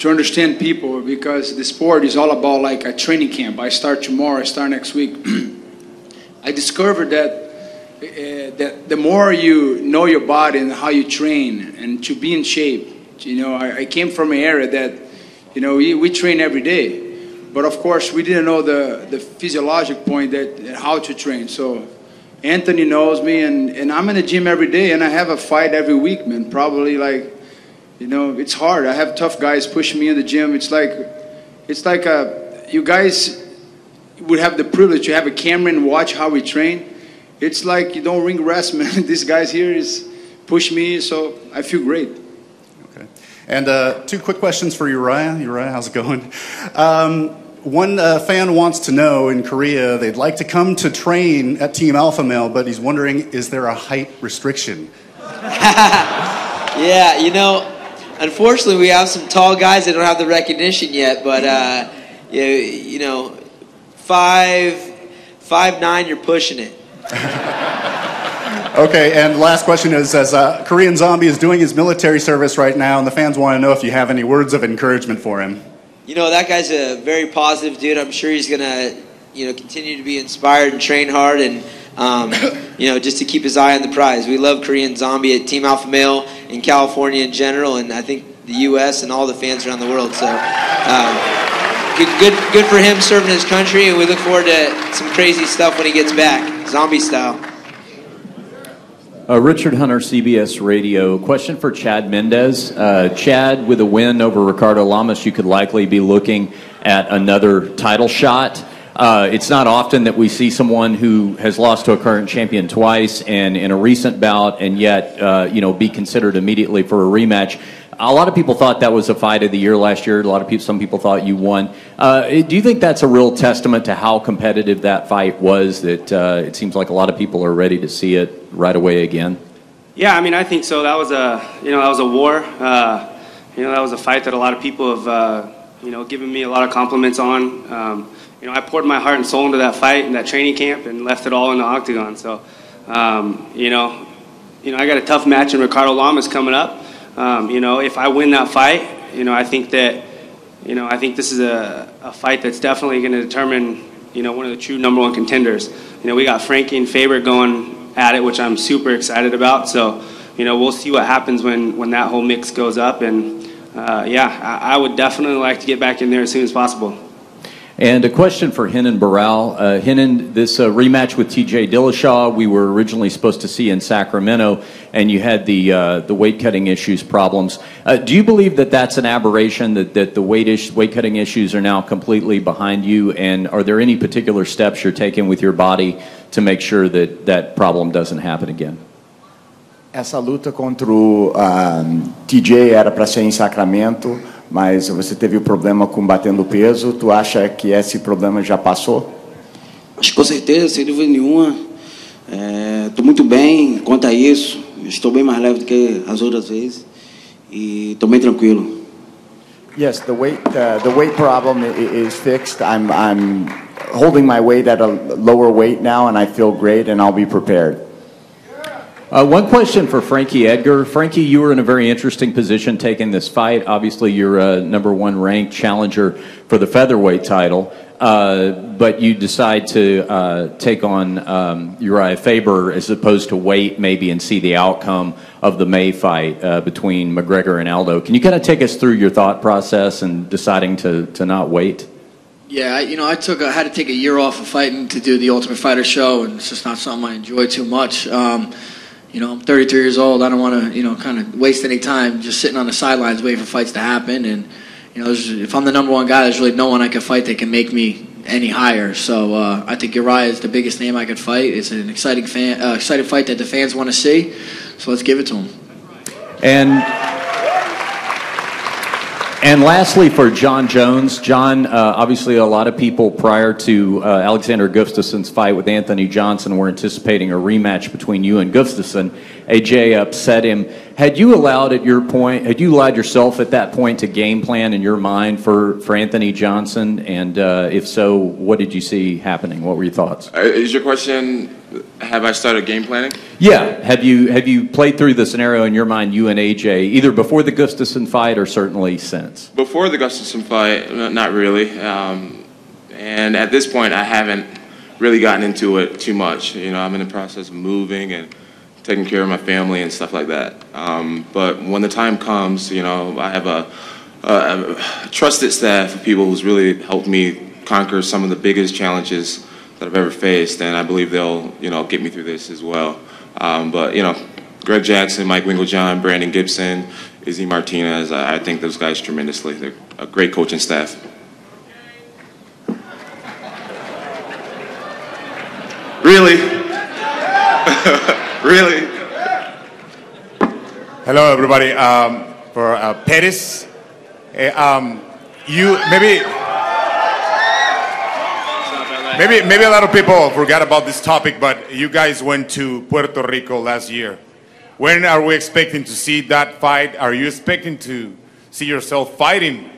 understand people because the sport is all about like a training camp. I start tomorrow, I start next week. I discovered that the more you know your body and how you train and to be in shape, you know, I came from an area that, you know, we train every day, but of course we didn't know the physiologic point that how to train. So Anthony knows me, and I'm in the gym every day, and I have a fight every week, man. Probably like, you know, it's hard. I have tough guys pushing me in the gym. It's like you guys would have the privilege to have a camera and watch how we train. It's like you don't ring rest, man. This guy's here is push me, so I feel great. Okay. And 2 quick questions for Uriah. Uriah, how's it going? One fan wants to know in Korea, they'd like to come to train at Team Alpha Male, but he's wondering, is there a height restriction? Yeah, you know, unfortunately we have some tall guys that don't have the recognition yet, but you know, 5'9", you're pushing it. Okay, and last question is, as Korean Zombie is doing his military service right now, and the fans want to know if you have any words of encouragement for him. You know, that guy's a very positive dude. I'm sure he's going to, you know, continue to be inspired and train hard and, you know, just to keep his eye on the prize. We love Korean Zombie at Team Alpha Male in California in general, and I think the U.S. and all the fans around the world. So good for him serving his country, and we look forward to some crazy stuff when he gets back, zombie style. Richard Hunter, CBS Radio. Question for Chad Mendes. Chad, with a win over Ricardo Lamas, you could likely be looking at another title shot. It's not often that we see someone who has lost to a current champion twice and in a recent bout and yet, you know, be considered immediately for a rematch. A lot of people thought that was a fight of the year last year. Some people thought you won. Do you think that's a real testament to how competitive that fight was, that it seems like a lot of people are ready to see it right away again? Yeah, I mean, I think so. That was a, you know, that was a war. You know, that was a fight that a lot of people have, you know, given me a lot of compliments on. You know, I poured my heart and soul into that fight and that training camp and left it all in the octagon. So, you know, I got a tough match in Ricardo Lamas coming up. You know, if I win that fight, you know, I think that, you know, I think this is a fight that's definitely going to determine, you know, one of the true #1 contenders. You know, we got Frankie and Faber going at it, which I'm super excited about. So, you know, we'll see what happens when that whole mix goes up. And, yeah, I would definitely like to get back in there as soon as possible. And a question for Renan Barao. Renan, this rematch with TJ Dillashaw, we were originally supposed to see in Sacramento, and you had the weight cutting issues problems. Do you believe that that's an aberration, that the weight cutting issues are now completely behind you? And are there any particular steps you're taking with your body to make sure that that problem doesn't happen again? Essa luta contra o TJ era para ser em Sacramento, mas você teve o problema com batendo peso. Tu acha que esse problema já passou? Acho que com certeza, sem dúvida nenhuma. Estou muito bem quanto a isso. Estou bem mais leve do que as outras vezes e estou bem tranquilo. Yes, the weight problem is fixed. I'm holding my weight at a lower weight now, and I feel great, and I'll be prepared. One question for Frankie Edgar. Frankie, you were in a very interesting position taking this fight. Obviously, you're a #1 ranked challenger for the featherweight title, but you decide to take on Uriah Faber as opposed to wait maybe and see the outcome of the May fight between McGregor and Aldo. Can you kind of take us through your thought process and deciding to not wait? Yeah, you know, I had to take a year off of fighting to do the Ultimate Fighter show, and it's just not something I enjoy too much. You know, I'm 33 years old. I don't want to, you know, kind of waste any time just sitting on the sidelines waiting for fights to happen. And, you know, if I'm the #1 guy, there's really no one I can fight that can make me any higher. So I think Uriah is the biggest name I could fight. It's an exciting fight that the fans want to see. So let's give it to him. And And lastly, for John Jones. John, obviously a lot of people prior to Alexander Gustafsson's fight with Anthony Johnson were anticipating a rematch between you and Gustafsson. AJ upset him. Had you allowed yourself at that point to game plan in your mind for Anthony Johnson? And if so, what did you see happening? What were your thoughts? Is your question, have I started game planning? Yeah. Have you played through the scenario in your mind, you and AJ, either before the Gustafsson fight or certainly since? Before the Gustafsson fight, not really. And at this point, I haven't really gotten into it too much. You know, I'm in the process of moving and taking care of my family and stuff like that. But when the time comes, you know, I have a trusted staff of people who's really helped me conquer some of the biggest challenges that I've ever faced, and I believe they'll, you know, get me through this as well. But, you know, Greg Jackson, Mike Winkeljohn, Brandon Gibson, Izzy Martinez, I think those guys tremendously. They're a great coaching staff. Really? Really? Hello, everybody. For Pettis, you maybe a lot of people forgot about this topic, but you guys went to Puerto Rico last year. When are we expecting to see that fight? Are you expecting to see yourself fighting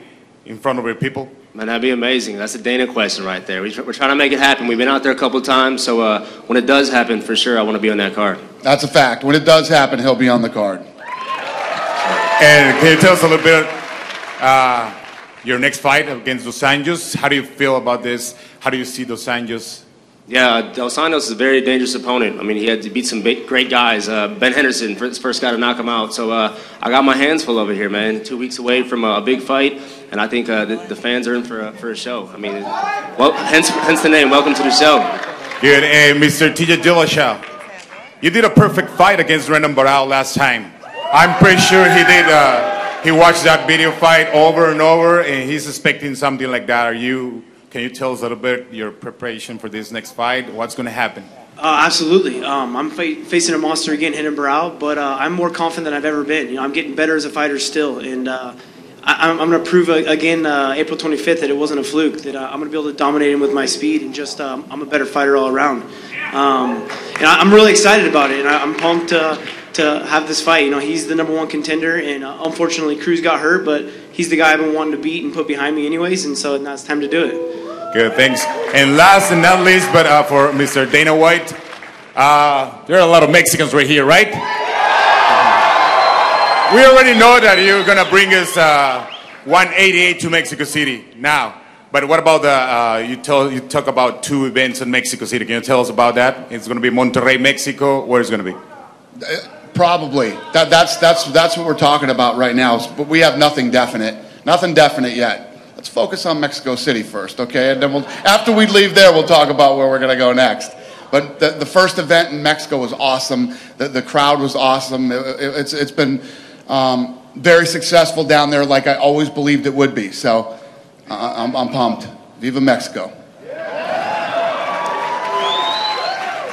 in front of your people? Man, that'd be amazing. That's a Dana question right there. We're trying to make it happen. We've been out there a couple of times, so when it does happen, for sure, I want to be on that card. That's a fact. When it does happen, he'll be on the card. And can you tell us a little bit your next fight against Dos Anjos? How do you feel about this? How do you see Dos Anjos? Yeah, Dos Anjos is a very dangerous opponent. I mean, he had to beat some great guys. Ben Henderson, first guy to knock him out. So I got my hands full over here, man. 2 weeks away from a big fight, and I think the fans are in for a show. I mean, well, hence the name. Welcome to the show. Good. Mr. TJ Dillashaw, you did a perfect fight against Renan Barao last time. I'm pretty sure he did. He watched that video fight over and over, and he's expecting something like that. Can you tell us a little bit your preparation for this next fight? What's going to happen? Absolutely. I'm facing a monster again, Renan Barao, but I'm more confident than I've ever been. You know, I'm getting better as a fighter still, and I'm going to prove again April 25th that it wasn't a fluke. That I'm going to be able to dominate him with my speed, and just I'm a better fighter all around. And I'm really excited about it, and I'm pumped to have this fight. You know, he's the #1 contender, and unfortunately Cruz got hurt, but he's the guy I've been wanting to beat and put behind me anyways, and so now it's time to do it. Good, thanks. And last and not least, but for Mr. Dana White, there are a lot of Mexicans right here, right? We already know that you're going to bring us 188 to Mexico City now. But what about you talk about 2 events in Mexico City. Can you tell us about that? It's going to be Monterrey, Mexico. Where is it going to be? Probably. That's what we're talking about right now. But we have nothing definite yet. Let's focus on Mexico City first, okay? And then after we leave there, we'll talk about where we're going to go next. But the first event in Mexico was awesome. The crowd was awesome. It's been very successful down there, like I always believed it would be. So I'm pumped. Viva Mexico.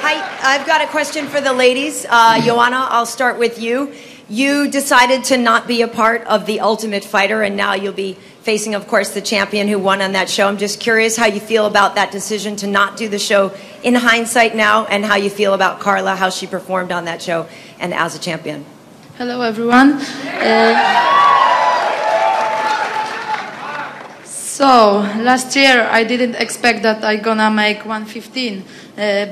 Hi, I've got a question for the ladies. Joanna, I'll start with you. You decided to not be a part of The Ultimate Fighter, and now you'll be facing, of course, the champion who won on that show. I'm just curious how you feel about that decision to not do the show in hindsight now, and how you feel about Carla, how she performed on that show and as a champion. Hello, everyone. So, last year I didn't expect that I'm gonna make 115,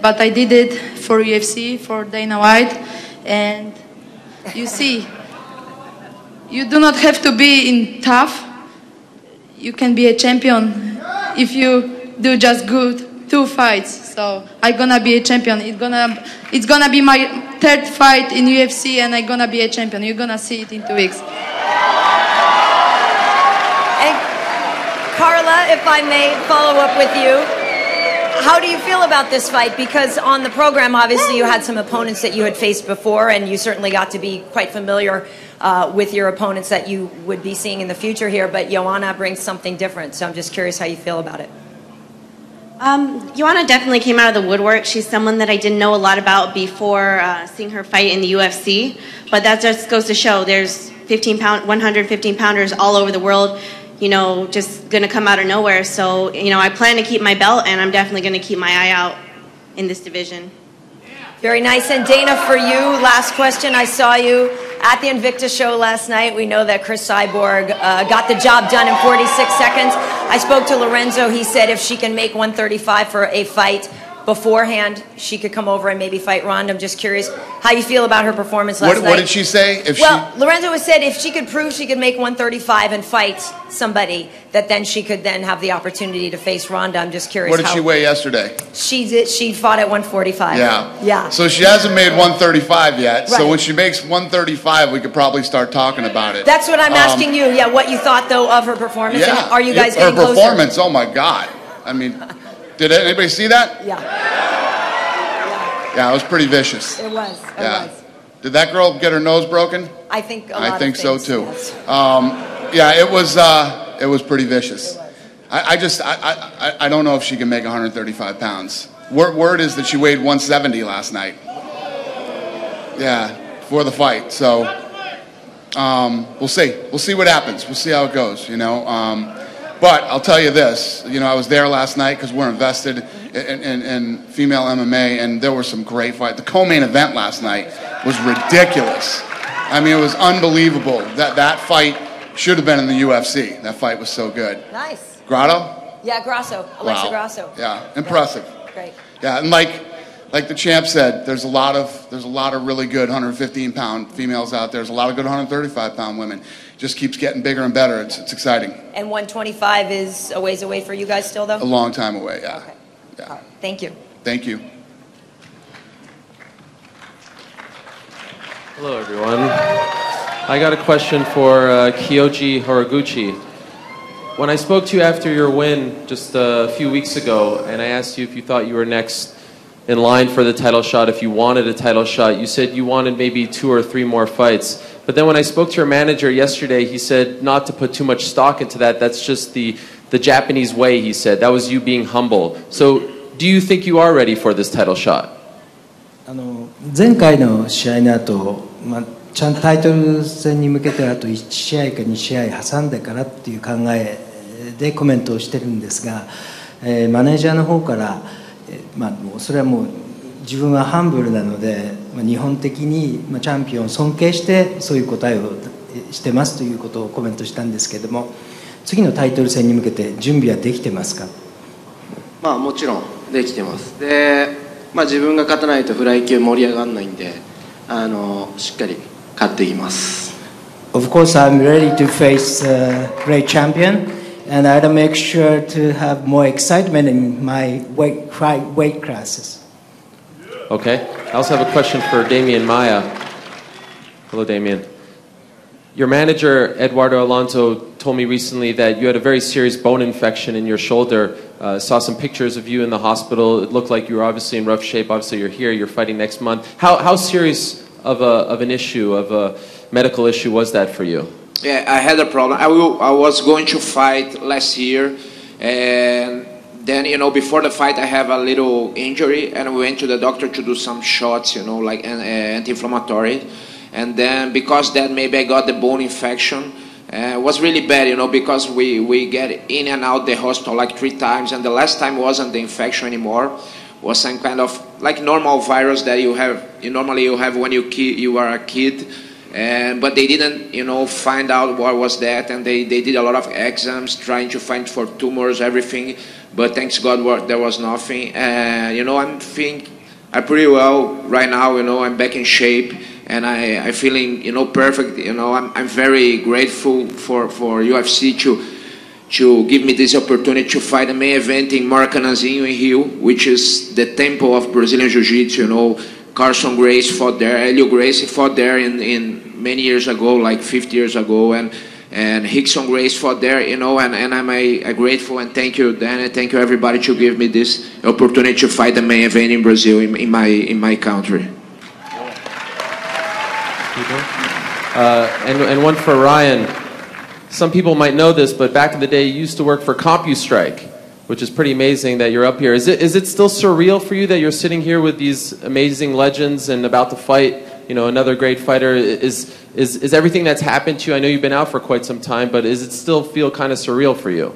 but I did it for UFC, for Dana White, and you see, you do not have to be in tough. You can be a champion if you do just good 2 fights. So I'm gonna be a champion. It's gonna be my 3rd fight in UFC, and I'm gonna be a champion. You're gonna see it in 2 weeks. And Carla, if I may follow up with you, how do you feel about this fight? Because on the program, obviously, you had some opponents that you had faced before, and you certainly got to be quite familiar with your opponents that you would be seeing in the future here, but Joanna brings something different, so I'm just curious how you feel about it. Joanna definitely came out of the woodwork. She's someone that I didn't know a lot about before seeing her fight in the UFC, but that just goes to show there's 115-pounders all over the world, you know, just going to come out of nowhere. So, you know, I plan to keep my belt, and I'm definitely going to keep my eye out in this division. Very nice. And Dana, for you, last question. I saw you at the Invicta show last night. We know that Chris Cyborg got the job done in 46 seconds. I spoke to Lorenzo. He said if she can make 135 for a fight beforehand, she could come over and maybe fight Ronda. I'm just curious how you feel about her performance last night. What did she say? Lorenzo has said if she could prove she could make 135 and fight somebody, that then she could then have the opportunity to face Ronda. I'm just curious. What did she weigh yesterday? She fought at 145. Yeah. So she hasn't made 135 yet. Right. So when she makes 135, we could probably start talking about it. That's what I'm asking you. Yeah, what you thought though of her performance? Yeah. And are you guys her getting closer? performance? Oh my God! I mean, did anybody see that? Yeah. Yeah, it was pretty vicious. It was. It was. Did that girl get her nose broken? I think. I think so too. Yeah, it was pretty vicious. I don't know if she can make 135 pounds. Word is that she weighed 170 last night. Yeah, for the fight. So we'll see. We'll see what happens. We'll see how it goes. You know. But I'll tell you this. You know, I was there last night because we're invested in female MMA, and there were some great fights. The co-main event last night was ridiculous. I mean, it was unbelievable. That fight should have been in the UFC. That fight was so good. Nice. Grotto? Yeah, Grasso. Alexa Wow. Grasso. Yeah, impressive. Great. Yeah, and like the champ said, there's a lot of really good 115-pound females out there. There's a lot of good 135-pound women. Just keeps getting bigger and better. It's exciting. And 125 is a ways away for you guys still, though? A long time away, yeah. Okay. Yeah. Right. Thank you. Thank you. Hello, everyone. I got a question for Kyoji Horiguchi. When I spoke to you after your win just a few weeks ago, and I asked you if you thought you were next in line for the title shot, if you wanted a title shot, you said you wanted maybe 2 or 3 more fights. But then when I spoke to your manager yesterday, he said not to put too much stock into that. That's just the Japanese way, he said. That was you being humble. So do you think you are ready for this title shot? 前回の試合の後、ちゃんとタイトル戦に向けてあと1試合か2試合挟んでからっていう考えでコメントをしてるんですが、マネージャーの方から、それはもう自分はハンブルなので、日本的にチャンピオンを尊敬してそういう答えをしてますということをコメントしたんですけれども、次のタイトル戦に向けて準備はできてますか？もちろんできてます。で、自分が勝たないとフライ級盛り上がらないんで、しっかり勝っていきます。Of course, I'm ready to face a great champion, and I'll make sure to have more excitement in my weight classes. Okay. I also have a question for Damian Maia. Hello, Damian. Your manager, Eduardo Alonso, told me recently that you had a very serious bone infection in your shoulder. Saw some pictures of you in the hospital. It looked like you were obviously in rough shape. Obviously, you're here. You're fighting next month. How serious of an issue, of a medical issue, was that for you? Yeah, I had a problem. I was going to fight last year, and then, before the fight, I have a little injury, and we went to the doctor to do some shots, like anti-inflammatory. And then because that, maybe I got the bone infection. It was really bad, because we get in and out the hospital like 3 times, and the last time wasn't the infection anymore. Was some kind of like normal virus that you normally have when you are a kid. But they didn't, find out what was that, and they did a lot of exams trying to find for tumors, everything. But thanks God, there was nothing. I'm pretty well right now. I'm back in shape, and I'm feeling, perfect. I'm very grateful for UFC to give me this opportunity to fight the main event in Maracanãzinho in Rio, which is the temple of Brazilian Jiu-Jitsu. Carson Grace fought there, Helio Gracie fought there in many years ago, like 50 years ago, and Rickson Grace fought there, and I'm grateful, and thank you, Dan, and thank you everybody to give me this opportunity to fight the main event in Brazil, in my country. And one for Ryan. Some people might know this, but back in the day, you used to work for CompuStrike, which is pretty amazing that you're up here. Is it still surreal for you that you're sitting here with these amazing legends and about to fight another great fighter. Is everything that's happened to you, I know you've been out for quite some time, but does it still feel kind of surreal for you?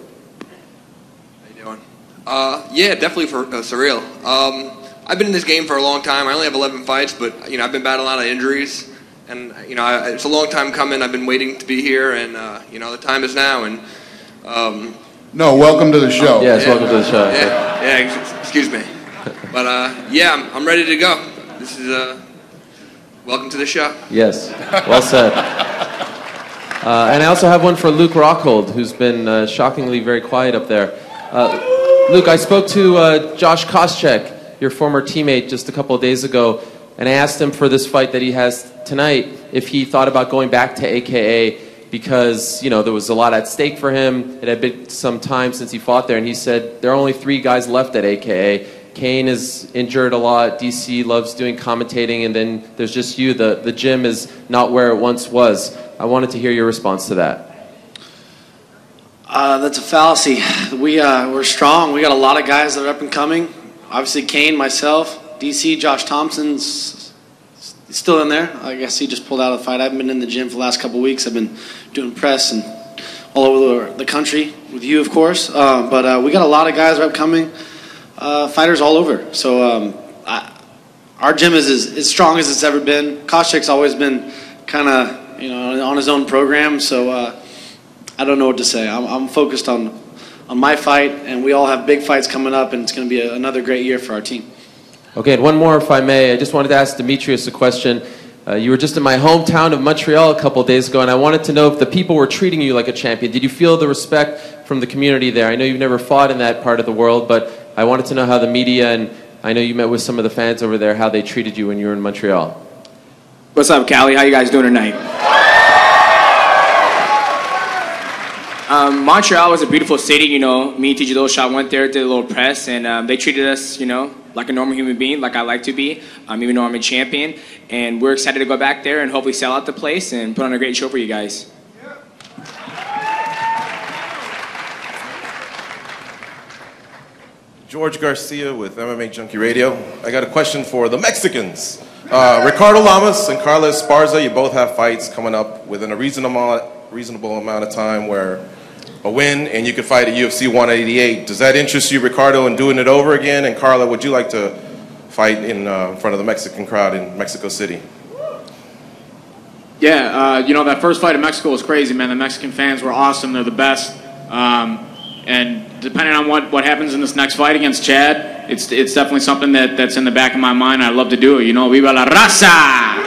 Yeah, definitely surreal. I've been in this game for a long time. I only have 11 fights, but I've been battling a lot of injuries, and it's a long time coming. I've been waiting to be here, and the time is now. And no, welcome to the show. Yes, welcome to the show. Yeah, excuse me. But yeah, I'm ready to go. This is welcome to the show. Yes, well said. And I also have one for Luke Rockold, who's been shockingly very quiet up there. Luke, I spoke to Josh Koscheck, your former teammate, just a couple of days ago, and I asked him for this fight that he has tonight if he thought about going back to AKA because, there was a lot at stake for him. It had been some time since he fought there, and he said there are only 3 guys left at AKA. Kane is injured a lot, DC loves doing commentating, and then there's just you. The gym is not where it once was. I wanted to hear your response to that. That's a fallacy. We're strong. We got a lot of guys that are up and coming. Obviously, Kane, myself, DC, Josh Thompson's still in there. I guess he just pulled out of the fight. I haven't been in the gym for the last couple of weeks. I've been doing press and all over the country with you, of course. But we got a lot of guys that are upcoming, fighters all over. So our gym is as strong as it's ever been. Koscheck's always been kind of on his own program. So. I don't know what to say. I'm focused on my fight, and we all have big fights coming up, and it's going to be another great year for our team. Okay, and one more, if I may. I just wanted to ask Demetrius a question. You were just in my hometown of Montreal a couple of days ago, and I wanted to know if the people were treating you like a champion. Did you feel the respect from the community there? I know you've never fought in that part of the world, but I wanted to know how the media, and I know you met with some of the fans over there, how they treated you when you were in Montreal. What's up, Callie? How you guys doing tonight? Montreal was a beautiful city, Me and TJ Dillashaw went there, did a little press, and they treated us, like a normal human being, like I like to be, even though I'm a champion. And we're excited to go back there and hopefully sell out the place and put on a great show for you guys. George Garcia with MMA Junkie Radio. I got a question for the Mexicans. Ricardo Lamas and Carlos Esparza, you both have fights coming up within a reasonable amount of time where a win and you could fight at UFC 188. Does that interest you, Ricardo, in doing it over again? And Carla, would you like to fight in front of the Mexican crowd in Mexico City? Yeah, that first fight in Mexico was crazy, man. The Mexican fans were awesome. They're the best. And depending on what happens in this next fight against Chad, it's definitely something that's in the back of my mind. I'd love to do it. Viva la raza!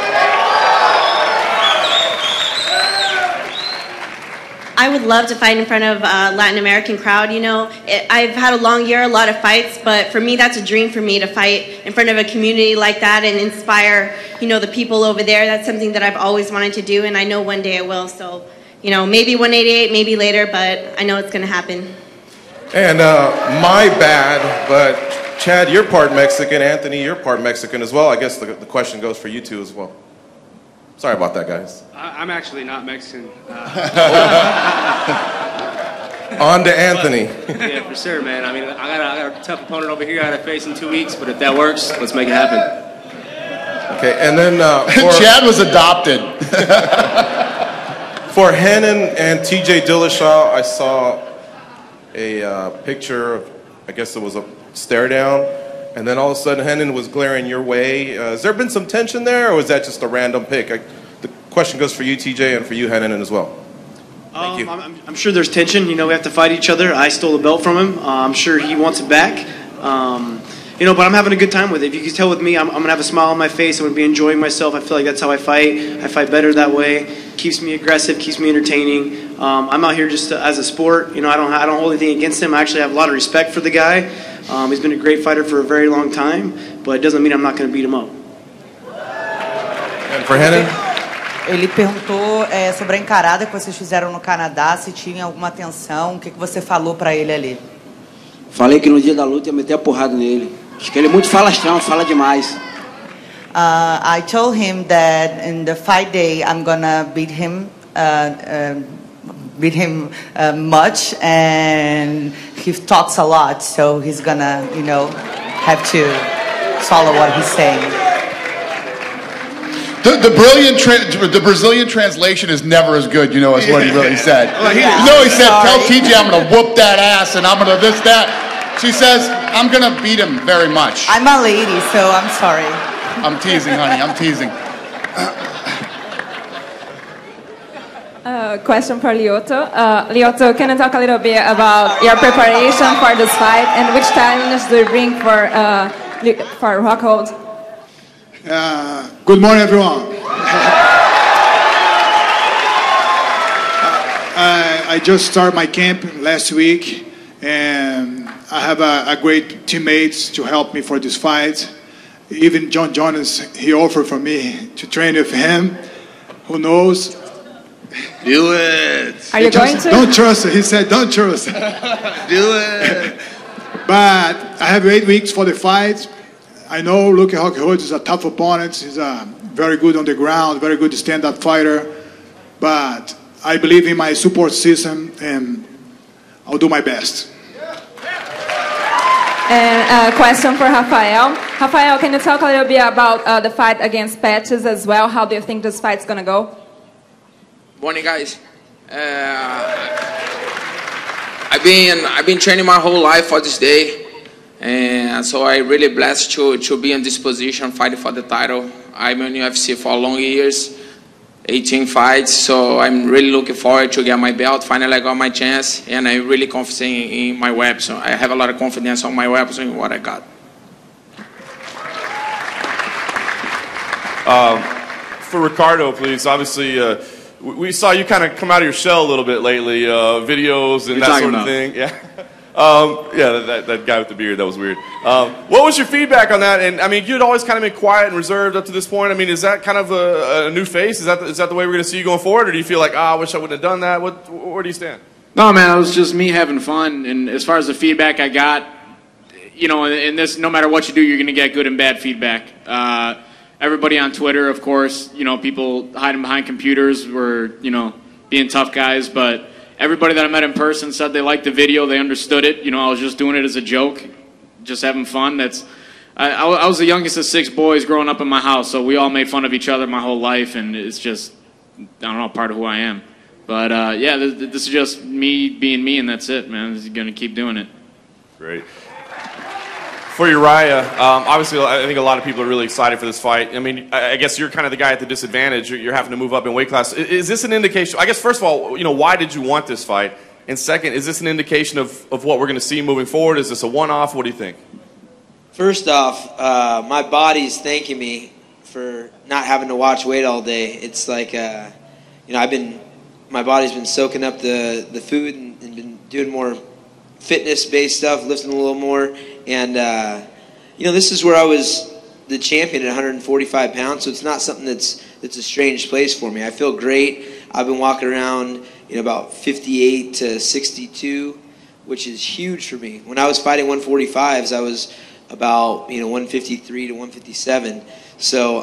I would love to fight in front of a Latin American crowd, I've had a long year, a lot of fights, but for me, that's a dream for me to fight in front of a community like that and inspire, the people over there. That's something that I've always wanted to do, and I know one day I will. So, maybe 188, maybe later, but I know it's going to happen. And my bad, but Chad, you're part Mexican. Anthony, you're part Mexican as well. I guess the question goes for you two as well. Sorry about that, guys. I'm actually not Mexican. On to Anthony. Yeah, for sure, man. I mean, I got a tough opponent over here I got to face in 2 weeks, but if that works, let's make it happen. Okay, and then Chad was adopted. For Henan and TJ Dillashaw, I saw a picture of, I guess it was a stare down. And then all of a sudden, Henan was glaring your way. Has there been some tension there, or was that just a random pick? The question goes for you, TJ, and for you, Henan, as well. Thank you. I'm sure there's tension. We have to fight each other. I stole the belt from him. I'm sure he wants it back. But I'm having a good time with it. If you can tell with me, I'm going to have a smile on my face. I'm going to be enjoying myself. I feel like that's how I fight. I fight better that way. Keeps me aggressive, keeps me entertaining. I'm out here just as a sport. I don't hold anything against him. I actually have a lot of respect for the guy. He's been a great fighter for a very long time, but it doesn't mean I'm not going to beat him up. And for Henan? Ele perguntou sobre a encarada que vocês fizeram no Canadá, se tinha alguma tensão, o que você falou para ele ali? Falei que no dia da luta ia meter a porrada nele. Acho que ele é muito falastrão, fala demais. I told him that in the fight day I'm gonna beat him much, and he talks a lot, so he's gonna, have to follow what he's saying. The Brazilian translation is never as good, you know, as what he really said. You know, he said, "Tell TJ I'm going to whoop that ass and I'm going to this, that." She says, "I'm going to beat him very much." I'm a lady, so I'm sorry. I'm teasing, honey. I'm teasing. Question for Lyoto. Lyoto, can you talk a little bit about your preparation for this fight and which challenges do you bring for Rockold? Good morning, everyone. I just started my camp last week, and I have a great teammates to help me for this fight. Even John Jonas, he offered for me to train with him. Who knows? Do it. Are you going to? Don't trust it. He said, don't trust it. Do it. But I have 8 weeks for the fight. I know Luke Horiguchi is a tough opponent. He's very good on the ground, very good stand-up fighter. But I believe in my support system, and I'll do my best. And a question for Rafael. Rafael, can you talk a little bit about the fight against Pettis as well? How do you think this fight's going to go? Morning, guys. I've been training my whole life for this day. And so I'm really blessed to be in this position, fighting for the title. I'm in UFC for long years, 18 fights, so I'm really looking forward to get my belt. Finally, I got my chance, and I'm really confident in my weapons. I have a lot of confidence on my weapons and what I got. For Ricardo, please. Obviously, we saw you kind of come out of your shell a little bit lately, videos and that sort of thing. Yeah. That guy with the beard, that was weird. What was your feedback on that? And I mean, you'd always kind of been quiet and reserved up to this point. I mean, is that kind of a new face? Is that the way we're going to see you going forward? Or do you feel like, I wish I wouldn't have done that? Where do you stand? No, man, it was just me having fun. And as far as the feedback I got, you know, in this, no matter what you do, you're going to get good and bad feedback. Everybody on Twitter, of course, you know, people hiding behind computers were, you know, being tough guys, but everybody that I met in person said they liked the video, they understood it. You know, I was just doing it as a joke, just having fun. I was the youngest of 6 boys growing up in my house, so we all made fun of each other my whole life, and it's just, I don't know, part of who I am. But yeah, this is just me being me, and that's it, man. I'm going to keep doing it. Great. For Uriah, obviously I think a lot of people are really excited for this fight. I mean, I guess you're kind of the guy at the disadvantage. You're having to move up in weight class. Is this an indication? I guess first of all, you know, why did you want this fight? And second, is this an indication of what we're going to see moving forward? Is this a one-off? What do you think? First off, my body's thanking me for not having to watch weight all day. It's like, you know, my body's been soaking up the food and been doing more fitness-based stuff, lifting a little more. And, you know, this is where I was the champion at 145 pounds, so it's not something that's a strange place for me. I feel great. I've been walking around, you know, about 58 to 62, which is huge for me. When I was fighting 145s, I was about, you know, 153 to 157. So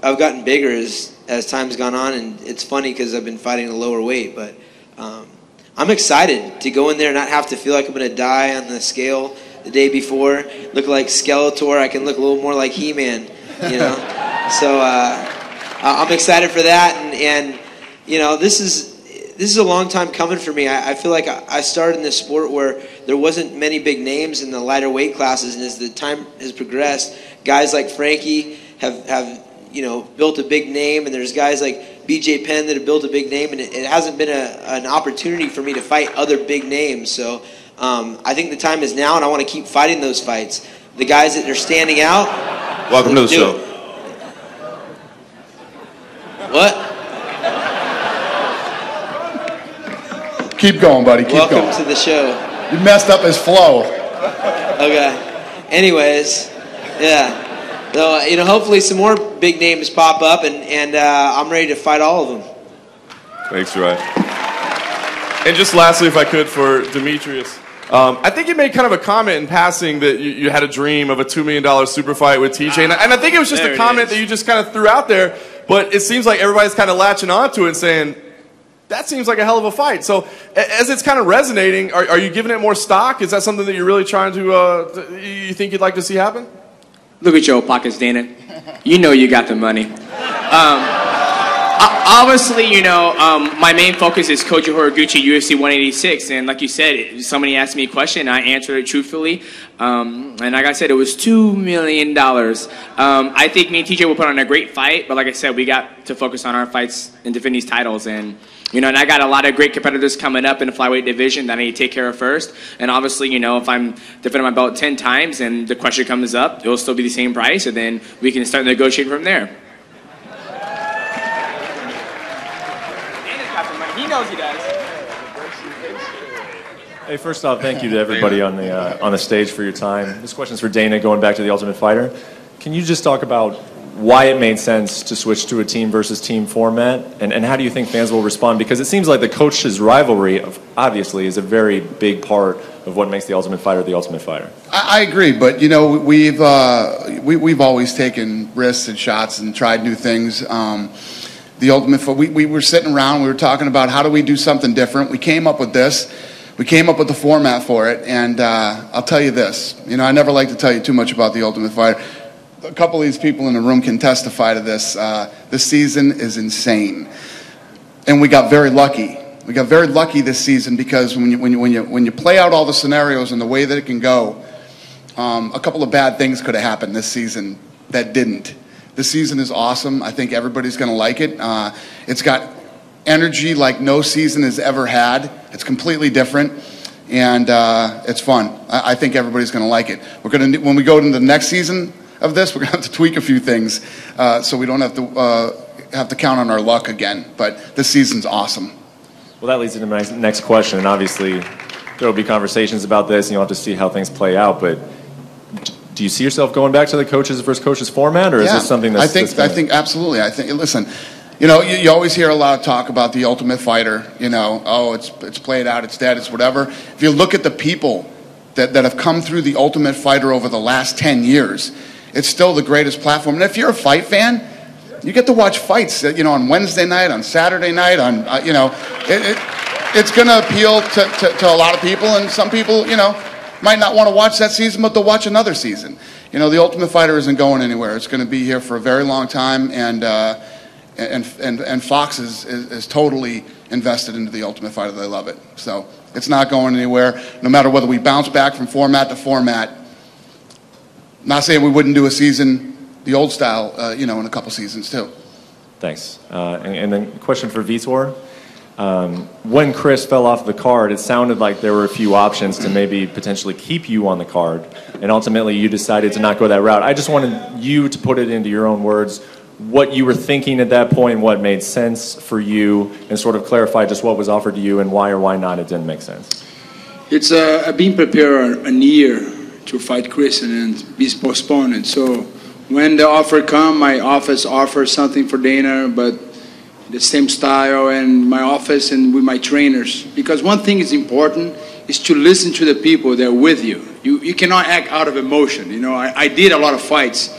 I've gotten bigger as time's gone on, and it's funny because I've been fighting a lower weight. But I'm excited to go in there and not have to feel like I'm going to die on the scale the day before, look like Skeletor. I can look a little more like He-Man, you know. So I'm excited for that, and you know, this is a long time coming for me. I feel like I started in this sport where there wasn't many big names in the lighter weight classes, and as the time has progressed, guys like Frankie have you know, built a big name, and there's guys like BJ Penn that have built a big name, and it hasn't been an opportunity for me to fight other big names. So I think the time is now, and I want to keep fighting those fights. The guys that are standing out. Welcome to the show. What? Keep going, buddy. Keep going. Welcome to the show. You messed up his flow. Okay. Anyways, yeah. So, you know, hopefully some more big names pop up, and I'm ready to fight all of them. Thanks, Ryan. And just lastly, if I could, for Demetrius. I think you made kind of a comment in passing that you had a dream of a $2 million super fight with TJ. And I think it was just a comment that you just kind of threw out there. But it seems like everybody's kind of latching onto it and saying, that seems like a hell of a fight. So as it's kind of resonating, are you giving it more stock? Is that something that you're really trying to, you think you'd like to see happen? Look at your pockets, Dana. you know you got the money. Obviously, you know, my main focus is Koji Horiguchi, UFC 186, and like you said, somebody asked me a question, and I answered it truthfully, and like I said, it was $2 million. I think me and TJ will put on a great fight, but like I said, we got to focus on our fights and defend these titles, and you know, and I got a lot of great competitors coming up in the flyweight division that I need to take care of first, and obviously, you know, if I'm defending my belt 10 times and the question comes up, it'll still be the same price, and then we can start negotiating from there. He knows he does. Hey, first off, thank you to everybody on the stage for your time. This question's for Dana, going back to the Ultimate Fighter. Can you just talk about why it made sense to switch to a team versus team format, and how do you think fans will respond? Because it seems like the coaches' rivalry, obviously, is a very big part of what makes the Ultimate Fighter the Ultimate Fighter. I agree, but you know, we've always taken risks and shots and tried new things. The Ultimate, we were sitting around, we were talking about how do we do something different. We came up with this. We came up with the format for it, and I'll tell you this. You know, I never like to tell you too much about the Ultimate Fighter. A couple of these people in the room can testify to this. This season is insane, and we got very lucky. We got very lucky this season because when you play out all the scenarios and the way that it can go, a couple of bad things could have happened this season that didn't. This season is awesome. I think everybody's going to like it. It's got energy like no season has ever had. It's completely different, and it's fun. I think everybody's going to like it. We're going to, when we go into the next season of this, we're going to have to tweak a few things so we don't have to count on our luck again. But this season's awesome. Well, that leads into my next question, and obviously there will be conversations about this, and you'll have to see how things play out. But do you see yourself going back to the coaches versus coaches format, or is this something that's... I think absolutely. I think, listen, you know, you always hear a lot of talk about the Ultimate Fighter, you know, oh, it's played out, it's dead, it's whatever. If you look at the people that have come through the Ultimate Fighter over the last 10 years, it's still the greatest platform. And if you're a fight fan, you get to watch fights, you know, on Wednesday night, on Saturday night, on, you know, it's going to appeal to a lot of people, and some people, you know, might not want to watch that season, but they'll watch another season. You know, the Ultimate Fighter isn't going anywhere. It's going to be here for a very long time, and Fox is totally invested into the Ultimate Fighter. They love it. So it's not going anywhere, no matter whether we bounce back from format to format. Not saying we wouldn't do a season, the old style, you know, in a couple seasons too. Thanks. And then a question for Vitor. When Chris fell off the card, it sounded like there were a few options to maybe potentially keep you on the card, and ultimately you decided to not go that route. I just wanted you to put it into your own words, what you were thinking at that point, what made sense for you, and sort of clarify just what was offered to you and why or why not it didn't make sense. It's I've been prepared a year to fight Chris and be postponed. So when the offer come, my office offers something for Dana, but the same style and my office and with my trainers. Because one thing is important is to listen to the people that are with you. You cannot act out of emotion. You know, I did a lot of fights.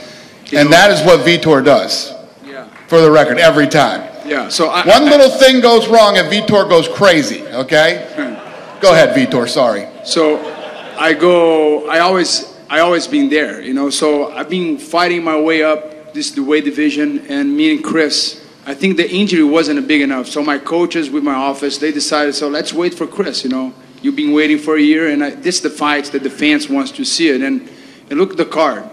And that is what Vitor does. Yeah. For the record, every time. Yeah. So one little thing goes wrong and Vitor goes crazy. Okay. Go ahead, Vitor. Sorry. So I always been there. You know. So I've been fighting my way up the weight division, and me and Chris, I think the injury wasn't big enough. So my coaches with my office, they decided, so let's wait for Chris. You know, you've been waiting for a year, and this is the fights that the fans wants to see it. And look at the card.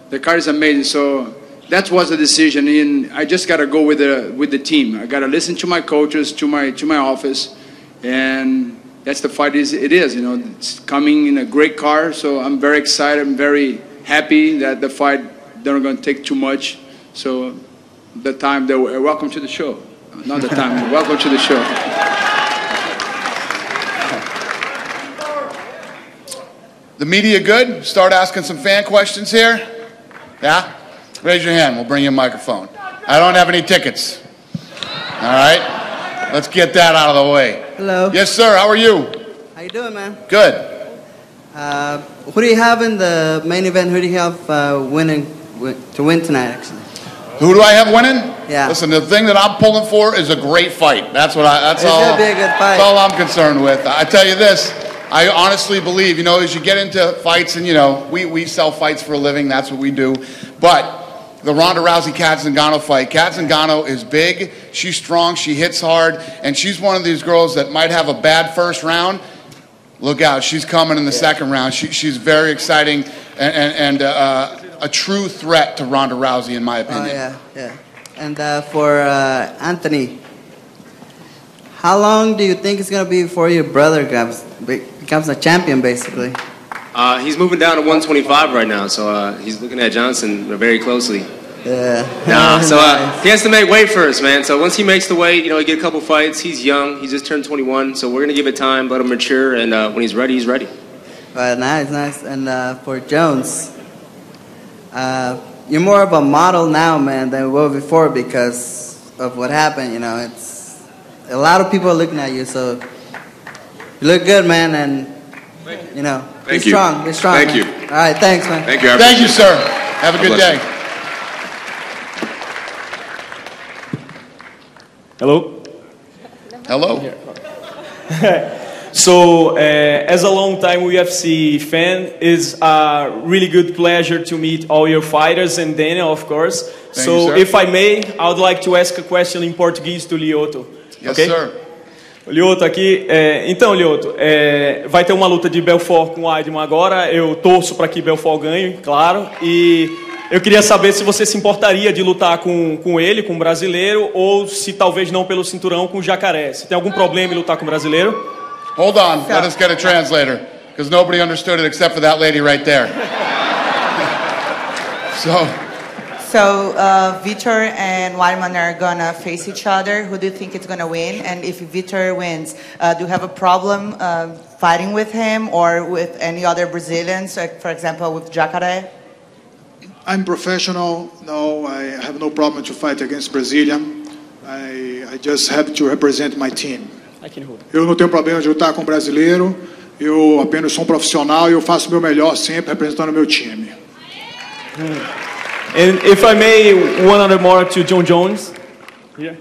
The card is amazing. So that was the decision, and I just gotta go with the team. I gotta listen to my coaches, to my office, and that's the fight. It is. You know, it's coming in a great car. So I'm very excited. I'm very happy that the fight they're not gonna take too much. So the time that welcome to the show. Not the time. Welcome to the show. The media good? Start asking some fan questions here. Yeah? Raise your hand. We'll bring you a microphone. I don't have any tickets. All right? Let's get that out of the way. Hello. Yes, sir. How are you? How you doing, man? Good. Who do you have in the main event? Who do you have to win tonight, actually? Who do I have winning? Yeah. Listen, the thing that I'm pulling for is a great fight. That's what It's gonna be a good fight. That's all I'm concerned with. I tell you this, I honestly believe, you know, as you get into fights, and you know, we sell fights for a living, that's what we do. But the Ronda Rousey-Kat Zingano fight. Kat Zingano is big, she's strong, she hits hard, and she's one of these girls that might have a bad first round. Look out, she's coming in the second round. She's very exciting and a true threat to Ronda Rousey, in my opinion. Yeah. And for Anthony, how long do you think it's going to be before your brother becomes a champion, basically? He's moving down to 125 right now, so he's looking at Johnson very closely. Yeah. So he has to make weight first, man. So once he makes the weight, he get a couple fights. He's young. He just turned 21, so we're going to give it time, let him mature, and when he's ready, he's ready. Nice. And for Jones, you're more of a model now, man, than you were before because of what happened. It's a lot of people are looking at you, so you look good, man, and be strong. Be strong. Thank man. you. All right, thanks, man. Thank you. Thank you, sir. Have a good day. Hello. Hello. So, as a long-time UFC fan, it's a really good pleasure to meet all your fighters and Daniel, of course. Thank so, you, sir. if I may, I would like to ask a question in Portuguese to Lyoto. Yes, okay? sir. Lyoto aqui, então Lyoto, vai ter uma luta de Belfort com o Weidman agora, eu torço para que Belfort ganhe, claro, e eu queria saber se você se importaria de lutar com ele, com o brasileiro, ou se talvez não pelo cinturão com o Jacaré. Se tem algum problema em lutar com o brasileiro? Hold on, let us get a translator, because nobody understood it except for that lady right there. So Vitor and Weidman are gonna face each other. Who do you think is gonna win? And if Vitor wins, do you have a problem fighting with him or with any other Brazilians, like for example with Jacaré? I'm professional. No, I have no problem to fight against Brazilian. I just have to represent my team. Eu não tenho problema de lutar com brasileiro. Eu apenas sou profissional e eu faço o meu melhor sempre representando o meu time. And if I may, one other more to John Jones. Yeah.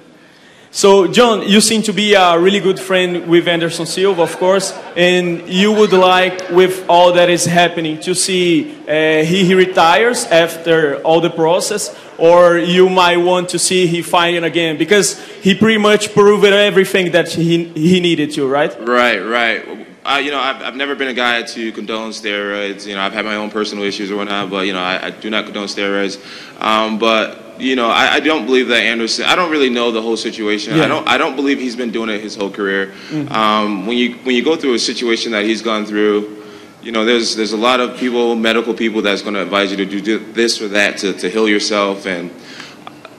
So, John, you seem to be a really good friend with Anderson Silva, of course, and you would like, with all that is happening, to see he retires after all the process, or you might want to see he fighting again, because he pretty much proved everything that he needed to, right? Right. I've never been a guy to condone steroids. I've had my own personal issues or whatnot, but I do not condone steroids. I don't believe that Anderson. I don't really know the whole situation. Yeah. I don't believe he's been doing it his whole career. When you go through a situation that he's gone through, there's a lot of people, medical people, that's going to advise you to do this or that to heal yourself. And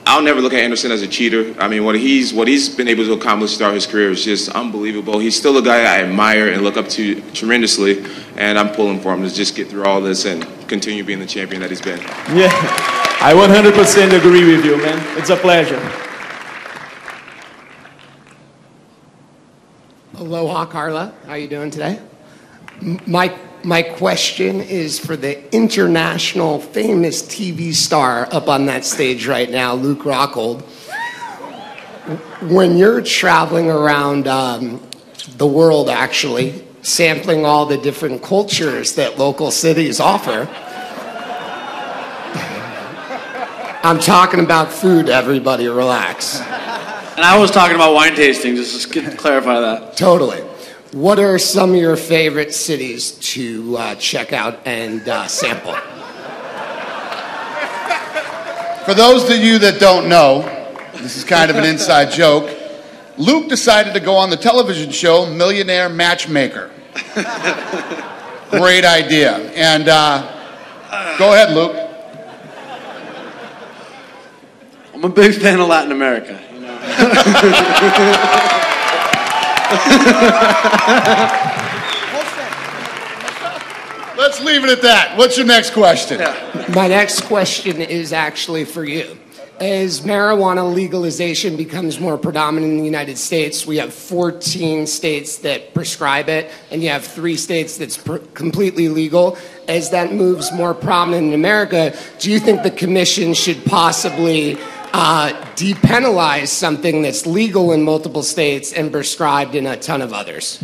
I'll never look at Anderson as a cheater. I mean, what he's been able to accomplish throughout his career is just unbelievable. He's still a guy I admire and look up to tremendously, and I'm pulling for him to just get through all this and continue being the champion that he's been. Yeah, I 100% agree with you, man. It's a pleasure. Aloha, Carla. How you doing today? My question is for the international famous TV star up on that stage right now, Luke Rockold. When you're traveling around the world, actually, sampling all the different cultures that local cities offer, I'm talking about food, everybody relax. And I was talking about wine tasting, just to clarify that. Totally. What are some of your favorite cities to check out and sample? For those of you that don't know, this is kind of an inside joke, Luke decided to go on the television show Millionaire Matchmaker. Great idea. And go ahead, Luke. I'm a big fan of Latin America. Let's leave it at that. What's your next question? My next question is actually for you. As marijuana legalization becomes more predominant in the United States, we have 14 states that prescribe it, and you have 3 states that's completely legal. As that moves more prominent in America, do you think the commission should possibly depenalize something that's legal in multiple states and prescribed in a ton of others?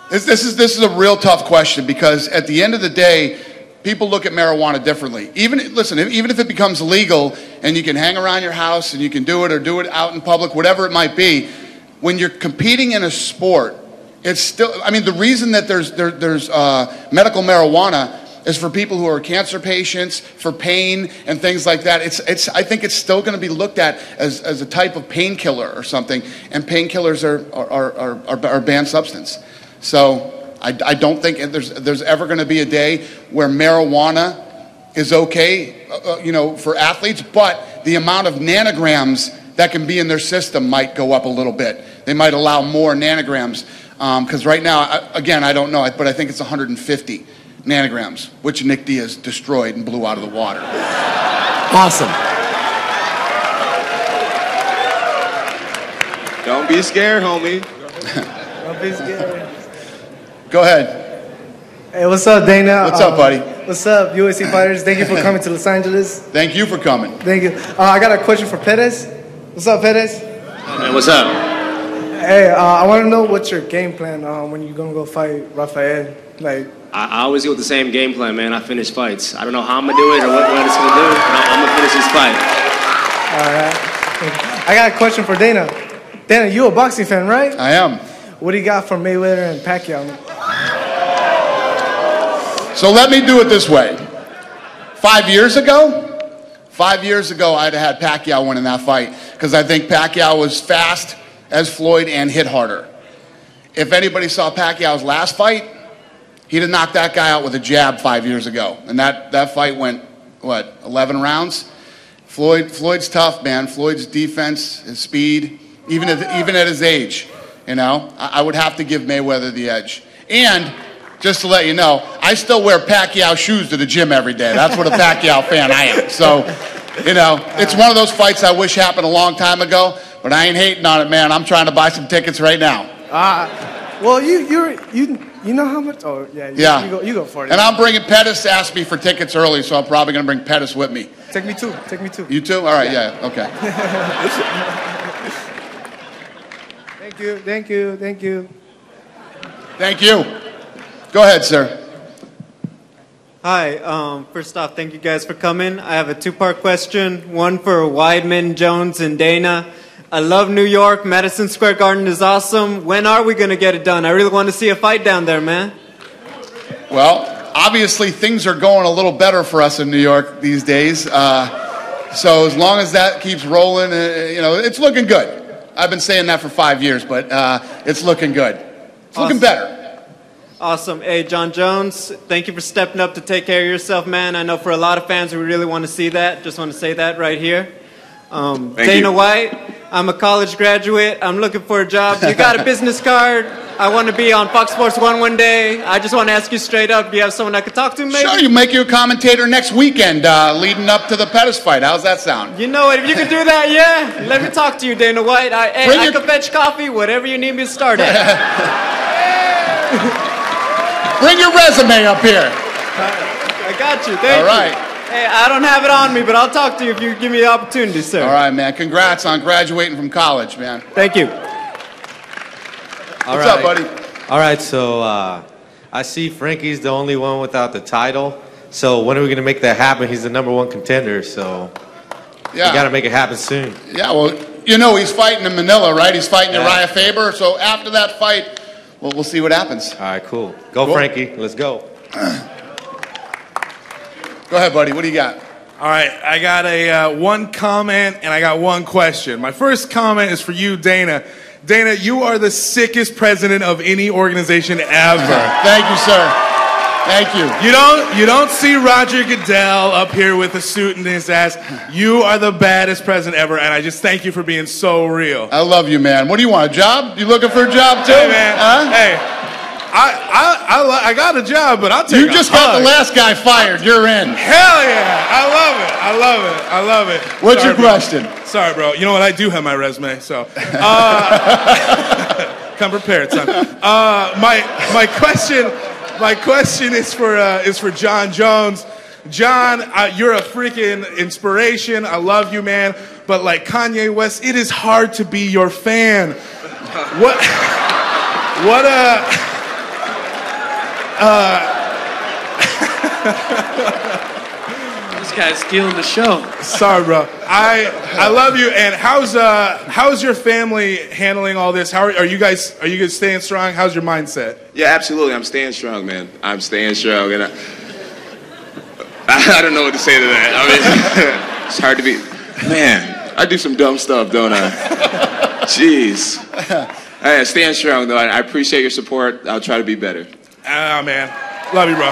This is a real tough question, because at the end of the day, people look at marijuana differently. Even if it becomes legal and you can hang around your house and you can do it or do it out in public, whatever it might be, when you're competing in a sport, it's still, I mean, the reason that there's medical marijuana is for people who are cancer patients, for pain and things like that. I think it's still going to be looked at as a type of painkiller or something, and painkillers are banned substance. So I don't think there's ever going to be a day where marijuana is okay, for athletes, but the amount of nanograms that can be in their system might go up a little bit. They might allow more nanograms, because right now, again, I don't know, but I think it's 150 nanograms, which Nick Diaz destroyed and blew out of the water. Awesome. Don't be scared, homie. Don't be scared. Go ahead. Hey, what's up, Dana? What's up, buddy? What's up, UFC fighters? Thank you for coming to Los Angeles. Thank you for coming. Thank you. I got a question for Pettis. What's up, Pettis? Oh, man, what's up? Hey, I want to know what's your game plan when you're going to go fight Rafael. Like, I always go with the same game plan, man. I finish fights. I don't know how I'm going to do it or what it's going to do, but I'm going to finish this fight. All right. I got a question for Dana. Dana, you a boxing fan, right? I am. What do you got for Mayweather and Pacquiao? So let me do it this way. 5 years ago, I'd have had Pacquiao winning that fight because I think Pacquiao was fast as Floyd and hit harder. If anybody saw Pacquiao's last fight, he'd have knocked that guy out with a jab 5 years ago. And that fight went, 11 rounds? Floyd's tough, man. Floyd's defense, his speed, even at his age, I would have to give Mayweather the edge. And just to let you know, I still wear Pacquiao shoes to the gym every day. That's what a Pacquiao fan I am. So, it's one of those fights I wish happened a long time ago, but I ain't hating on it, man. I'm trying to buy some tickets right now. Well, you know how much? Oh, yeah. You go for it. And I'm bringing Pettis. Asked me for tickets early, so I'm probably going to bring Pettis with me. Take me too. You too? All right, yeah okay. Thank you. Thank you. Go ahead, sir. Hi. First off, thank you guys for coming. I have a two-part question. One for Weidman, Jones, and Dana. I love New York. Madison Square Garden is awesome. When are we going to get it done? I really want to see a fight down there, man. Well, obviously things are going a little better for us in New York these days. So as long as that keeps rolling, it's looking good. I've been saying that for 5 years, but it's looking good. It's looking better. Awesome. Hey, John Jones, thank you for stepping up to take care of yourself, man. I know for a lot of fans, we really want to see that. Just want to say that right here. Dana White, I'm a college graduate. I'm looking for a job. You got a business card? I want to be on Fox Sports 1 one day. I just want to ask you straight up, do you have someone I could talk to, maybe? Sure, you make you a commentator next weekend leading up to the Pettis fight. How's that sound? You know what? If you could do that, yeah. Let me talk to you, Dana White. I could fetch coffee, whatever you need me to start at. Bring your resume up here. I got you. Thank you. All right. Hey, I don't have it on me, but I'll talk to you if you give me the opportunity, sir. All right, man. Congrats on graduating from college, man. Thank you. What's up, buddy? All right, so I see Frankie's the only one without the title. So when are we going to make that happen? He's the #1 contender, so we got to make it happen soon. Yeah, well, he's fighting in Manila, right? He's fighting Uriah Faber. So after that fight, we'll see what happens. All right, cool. Go, Frankie. Let's go. Go ahead, buddy. What do you got? All right, I got a one comment and I got one question. My first comment is for you, Dana. Dana, you are the sickest president of any organization ever. Thank you, sir. Thank you. You don't see Roger Goodell up here with a suit and his ass. You are the baddest president ever, and I just thank you for being so real. I love you, man. What do you want, a job? You looking for a job, too? Hey, man. Hey. I got a job, but I'll take You just got the last guy fired. You're in. Hell yeah. I love it. What's your question? Sorry, bro. You know what? I do have my resume, so. Come prepared, son. My question is for John Jones. John, you're a freaking inspiration. I love you, man. But like Kanye West, it is hard to be your fan. This guy's stealing the show. Sorry, bro. I love you. And how's your family handling all this? How are you guys staying strong? How's your mindset? Yeah, absolutely. I'm staying strong, man. I'm staying strong, and I don't know what to say to that. I mean, it's hard to be. Man, I do some dumb stuff, don't I? Jeez. Hey, staying strong, though. I appreciate your support. I'll try to be better. Ah, man. Love you, bro.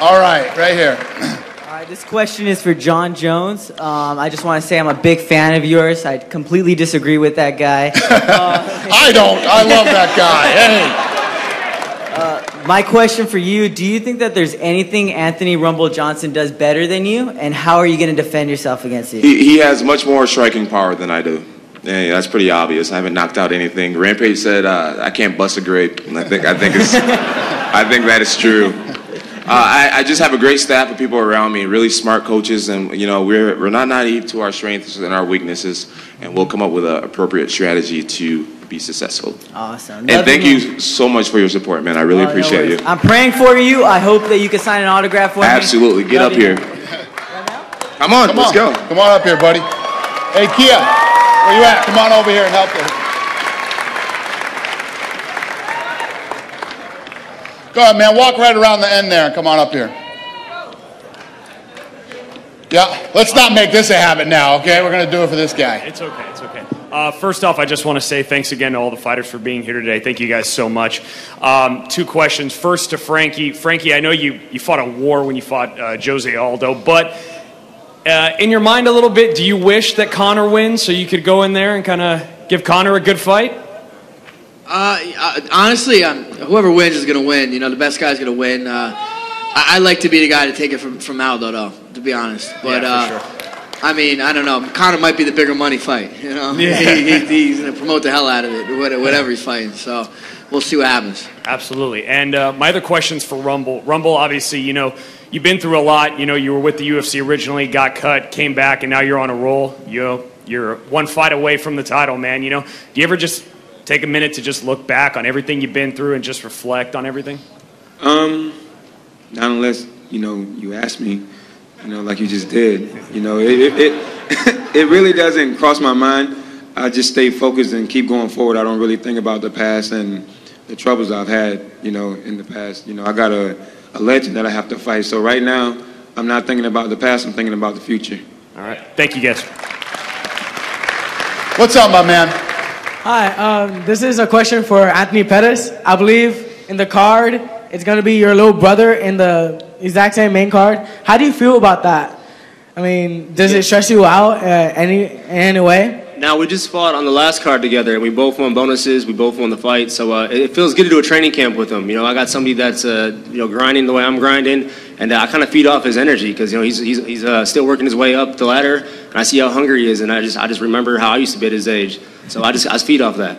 All right, right here. All right, this question is for Jon Jones. I just want to say I'm a big fan of yours. I completely disagree with that guy. I don't. I love that guy. Hey. My question for you, do you think that there's anything Anthony Rumble Johnson does better than you? And how are you going to defend yourself against it? He has much more striking power than I do. Yeah, that's pretty obvious. I haven't knocked out anything. Rampage said I can't bust a grape, and I think that is true. I just have a great staff of people around me, really smart coaches, and we're not naive to our strengths and our weaknesses, and we'll come up with an appropriate strategy to be successful. Awesome. And thank you so much for your support, man. I really appreciate you. I'm praying for you. I hope that you can sign an autograph for me. Absolutely. Get up here. Come on, let's go. Come on up here, buddy. Hey, Kia, where you at? Come on over here and help us. Go ahead, man. Walk right around the end there and come on up here. Yeah, let's not make this a habit now, okay? We're going to do it for this guy. It's okay, it's okay. First off, I just want to say thanks again to all the fighters for being here today. Thank you guys so much. 2 questions. First to Frankie. Frankie, I know you fought a war when you fought Jose Aldo, but in your mind a little bit, do you wish that Conor wins so you could go in there and kind of give Conor a good fight? Honestly, whoever wins is going to win. The best guy's going to win. I like to be the guy to take it from Aldo, though, to be honest. But, yeah, for sure. I mean, I don't know. Conor might be the bigger money fight, Yeah. He's going to promote the hell out of it, whatever he's fighting. So we'll see what happens. Absolutely. And my other question's for Rumble. Rumble, obviously, you've been through a lot. You were with the UFC originally, got cut, came back, and now you're on a roll. You're one fight away from the title, man. Do you ever just take a minute to just look back on everything you've been through and just reflect on everything? Not unless, you ask me, like you just did. It really doesn't cross my mind. I just stay focused and keep going forward. I don't really think about the past and the troubles I've had, in the past. I got a legend that I have to fight. So right now, I'm not thinking about the past. I'm thinking about the future. All right. Thank you, guys. What's up, my man? Hi, this is a question for Anthony Pettis. I believe in the card, it's going to be your little brother in the exact same main card. How do you feel about that? I mean, does it stress you out in any way? Now, we just fought on the last card together, and we both won bonuses. We both won the fight, so it feels good to do a training camp with him. I got somebody that's grinding the way I'm grinding, and I kind of feed off his energy because he's still working his way up the ladder, and I see how hungry he is, and I just remember how I used to be at his age. So I feed off that.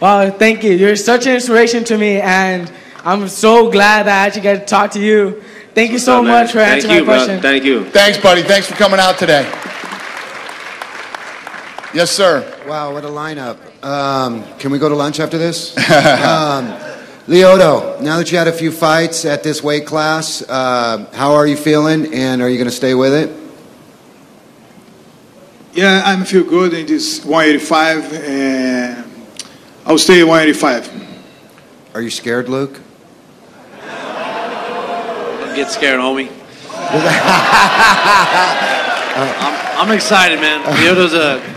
Well, thank you. You're such an inspiration to me, and I'm so glad that I actually get to talk to you. Thank you so much for answering my question. Thank you. Thanks, buddy. Thanks for coming out today. Yes, sir. Wow, what a lineup. Can we go to lunch after this? Lyoto, now that you had a few fights at this weight class, how are you feeling, and are you going to stay with it? Yeah, I feel good in this 185, and I'll stay at 185. Are you scared, Luke? Don't get scared, homie. I'm excited, man. Lyoto's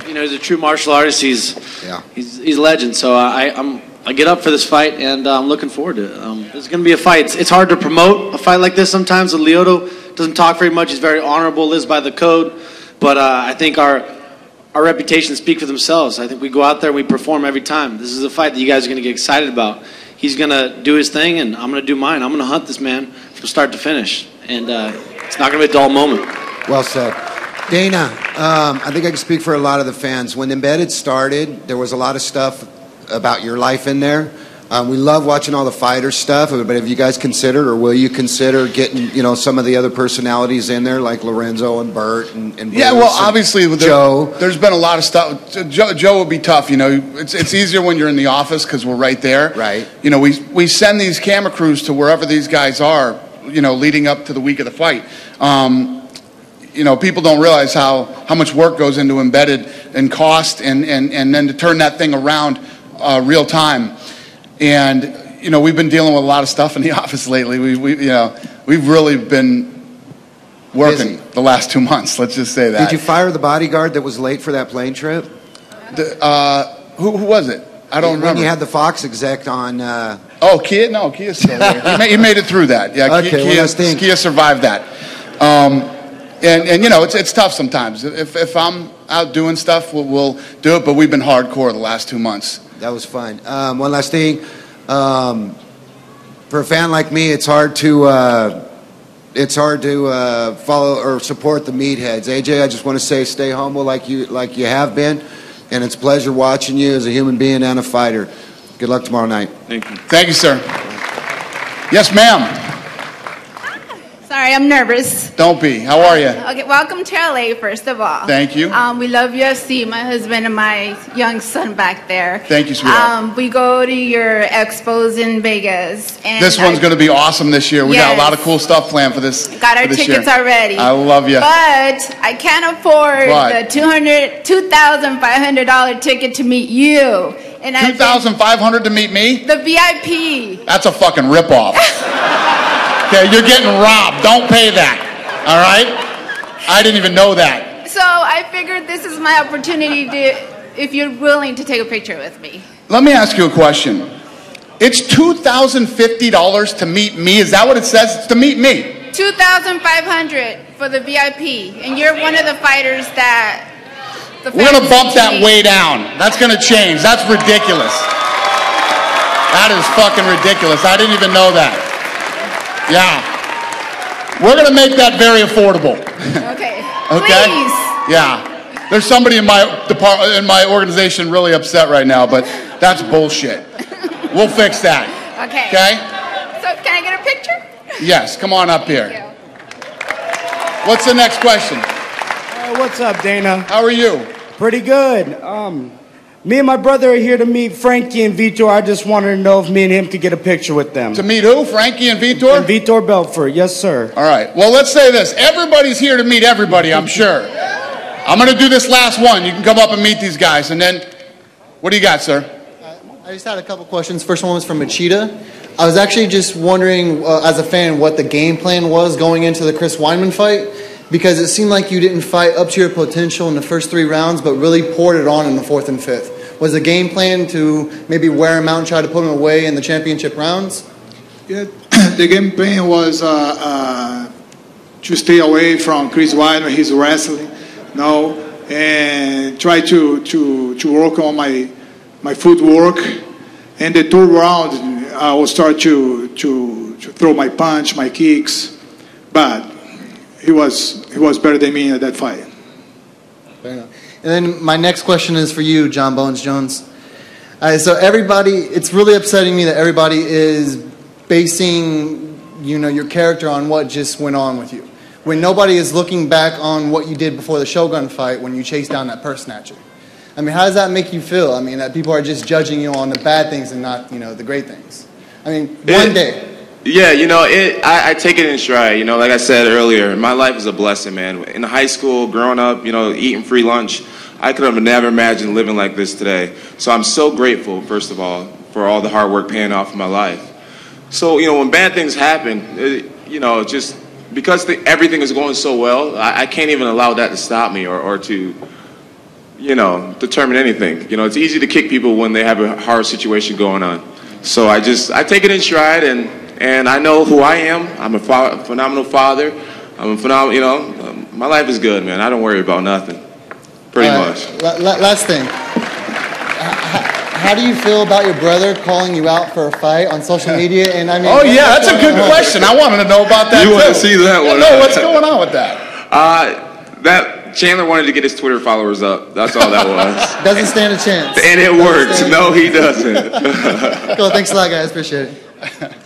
he's a true martial artist. He's a legend. So I get up for this fight, and I'm looking forward to it. It's going to be a fight. It's hard to promote a fight like this sometimes. Lyoto doesn't talk very much. He's very honorable, lives by the code. But I think our reputations speak for themselves. I think we go out there and we perform every time. This is a fight that you guys are going to get excited about. He's going to do his thing, and I'm going to do mine. I'm going to hunt this man from start to finish. And it's not going to be a dull moment. Well said. Dana, I think I can speak for a lot of the fans. When Embedded started, there was a lot of stuff about your life in there. We love watching all the fighter stuff, but have you guys considered, or will you consider getting, some of the other personalities in there, like Lorenzo and Bert and yeah, Bruce well, and obviously, Joe. There's been a lot of stuff. Joe would be tough. It's easier when you're in the office because we're right there. Right. We send these camera crews to wherever these guys are, leading up to the week of the fight. People don't realize how much work goes into embedded and cost, and then to turn that thing around real time. And we've been dealing with a lot of stuff in the office lately. We've really been working the last 2 months. Let's just say that. Did you fire the bodyguard that was late for that plane trip? Who was it? I don't remember. When you had the Fox exec on. Kia? No, Kia's still there. He made it through that. Yeah, okay, Kia survived that. It's tough sometimes. If I'm out doing stuff, we'll do it. But we've been hardcore the last 2 months. That was fun. One last thing. For a fan like me, it's hard to follow or support the meatheads. AJ, I just want to say, stay humble like you have been, and it's a pleasure watching you as a human being and a fighter. Good luck tomorrow night. Thank you. Thank you, sir. Yes, ma'am. Sorry, I'm nervous. Don't be. How are you? Okay, welcome to LA, first of all. Thank you. We love UFC, my husband and my young son back there. Thank you, sweetheart. We go to your expos in Vegas. And this one's going to be awesome this year. We got a lot of cool stuff planned for this. Got our tickets already. I love you. But I can't afford the $2,500 ticket to meet you. And $2,500 to meet me? The VIP. That's a fucking ripoff. Okay, you're getting robbed. Don't pay that. All right? I didn't even know that. So I figured this is my opportunity if you're willing to take a picture with me. Let me ask you a question. It's $2,050 to meet me. Is that what it says? It's to meet me. $2,500 for the VIP, and you're one of the fighters that. We're gonna bump that way down. That's gonna change. That's ridiculous. That is fucking ridiculous. I didn't even know that. Yeah. We're going to make that very affordable. Okay. Okay? Please. Yeah. There's somebody in my department, in my organization really upset right now, but that's bullshit. We'll fix that. Okay. Okay? So can I get a picture? Yes. Come on up here. What's the next question? What's up, Dana? How are you? Pretty good. Me and my brother are here to meet Frankie and Vitor. I just wanted to know if me and him could get a picture with them. To meet who? Frankie and Vitor? And Vitor Belfort, yes, sir. All right. Well, let's say this. Everybody's here to meet everybody, I'm sure. I'm going to do this last one. You can come up and meet these guys. And then, what do you got, sir? I just had a couple questions. First one was from Machida. I was actually just wondering, as a fan, what the game plan was going into the Chris Weidman fight. Because it seemed like you didn't fight up to your potential in the first 3 rounds, but really poured it on in the 4th and 5th. Was the game plan to maybe wear him out and try to put him away in the championship rounds? Yeah, the game plan was to stay away from Chris Weidman, his wrestling, and try to work on my footwork. And the 3rd round, I will start to throw my punch, my kicks, but he was better than me at that fight. Fair enough. And then my next question is for you, John Bones Jones. So everybody, it's really upsetting me that everybody is basing, your character on what just went on with you. When nobody is looking back on what you did before the Shogun fight when you chased down that purse snatcher. I mean, how does that make you feel? I mean, that people are just judging you on the bad things and not, the great things. I mean, one day. Yeah, I take it in stride. Like I said earlier, my life is a blessing, man. In high school, growing up, eating free lunch, I could have never imagined living like this today. So I'm so grateful, first of all, for all the hard work paying off in my life. So, when bad things happen, just because everything is going so well, I can't even allow that to stop me or to, determine anything. It's easy to kick people when they have a hard situation going on. So I take it in stride, and I know who I am. I'm a phenomenal father. I'm a phenomenal, my life is good, man. I don't worry about nothing, pretty much. Last thing. How do you feel about your brother calling you out for a fight on social media? And I mean, oh yeah, that's a good question. I wanted to know about that. You want to see that one? No, what's going on with that? Chandler wanted to get his Twitter followers up. That's all that was. Doesn't stand a chance. And it worked. No, he doesn't. Cool. Thanks a lot, guys. Appreciate it.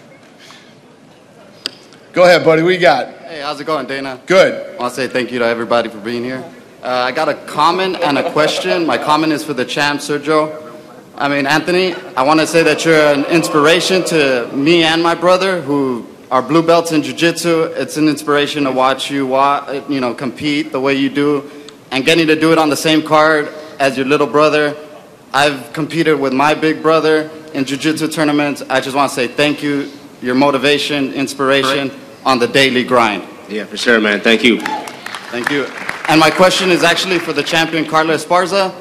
Go ahead, buddy. What you got? Hey, how's it going, Dana? Good. I want to say thank you to everybody for being here. I got a comment and a question. My comment is for the champ, Sergio. I mean, Anthony, I want to say that you're an inspiration to me and my brother, who are blue belts in jiu-jitsu. It's an inspiration to watch you, compete the way you do, and getting to do it on the same card as your little brother. I've competed with my big brother in jiu-jitsu tournaments. I just want to say thank you, your motivation, inspiration on the daily grind. Yeah, for sure, man. Thank you. Thank you. And my question is actually for the champion, Carla Esparza.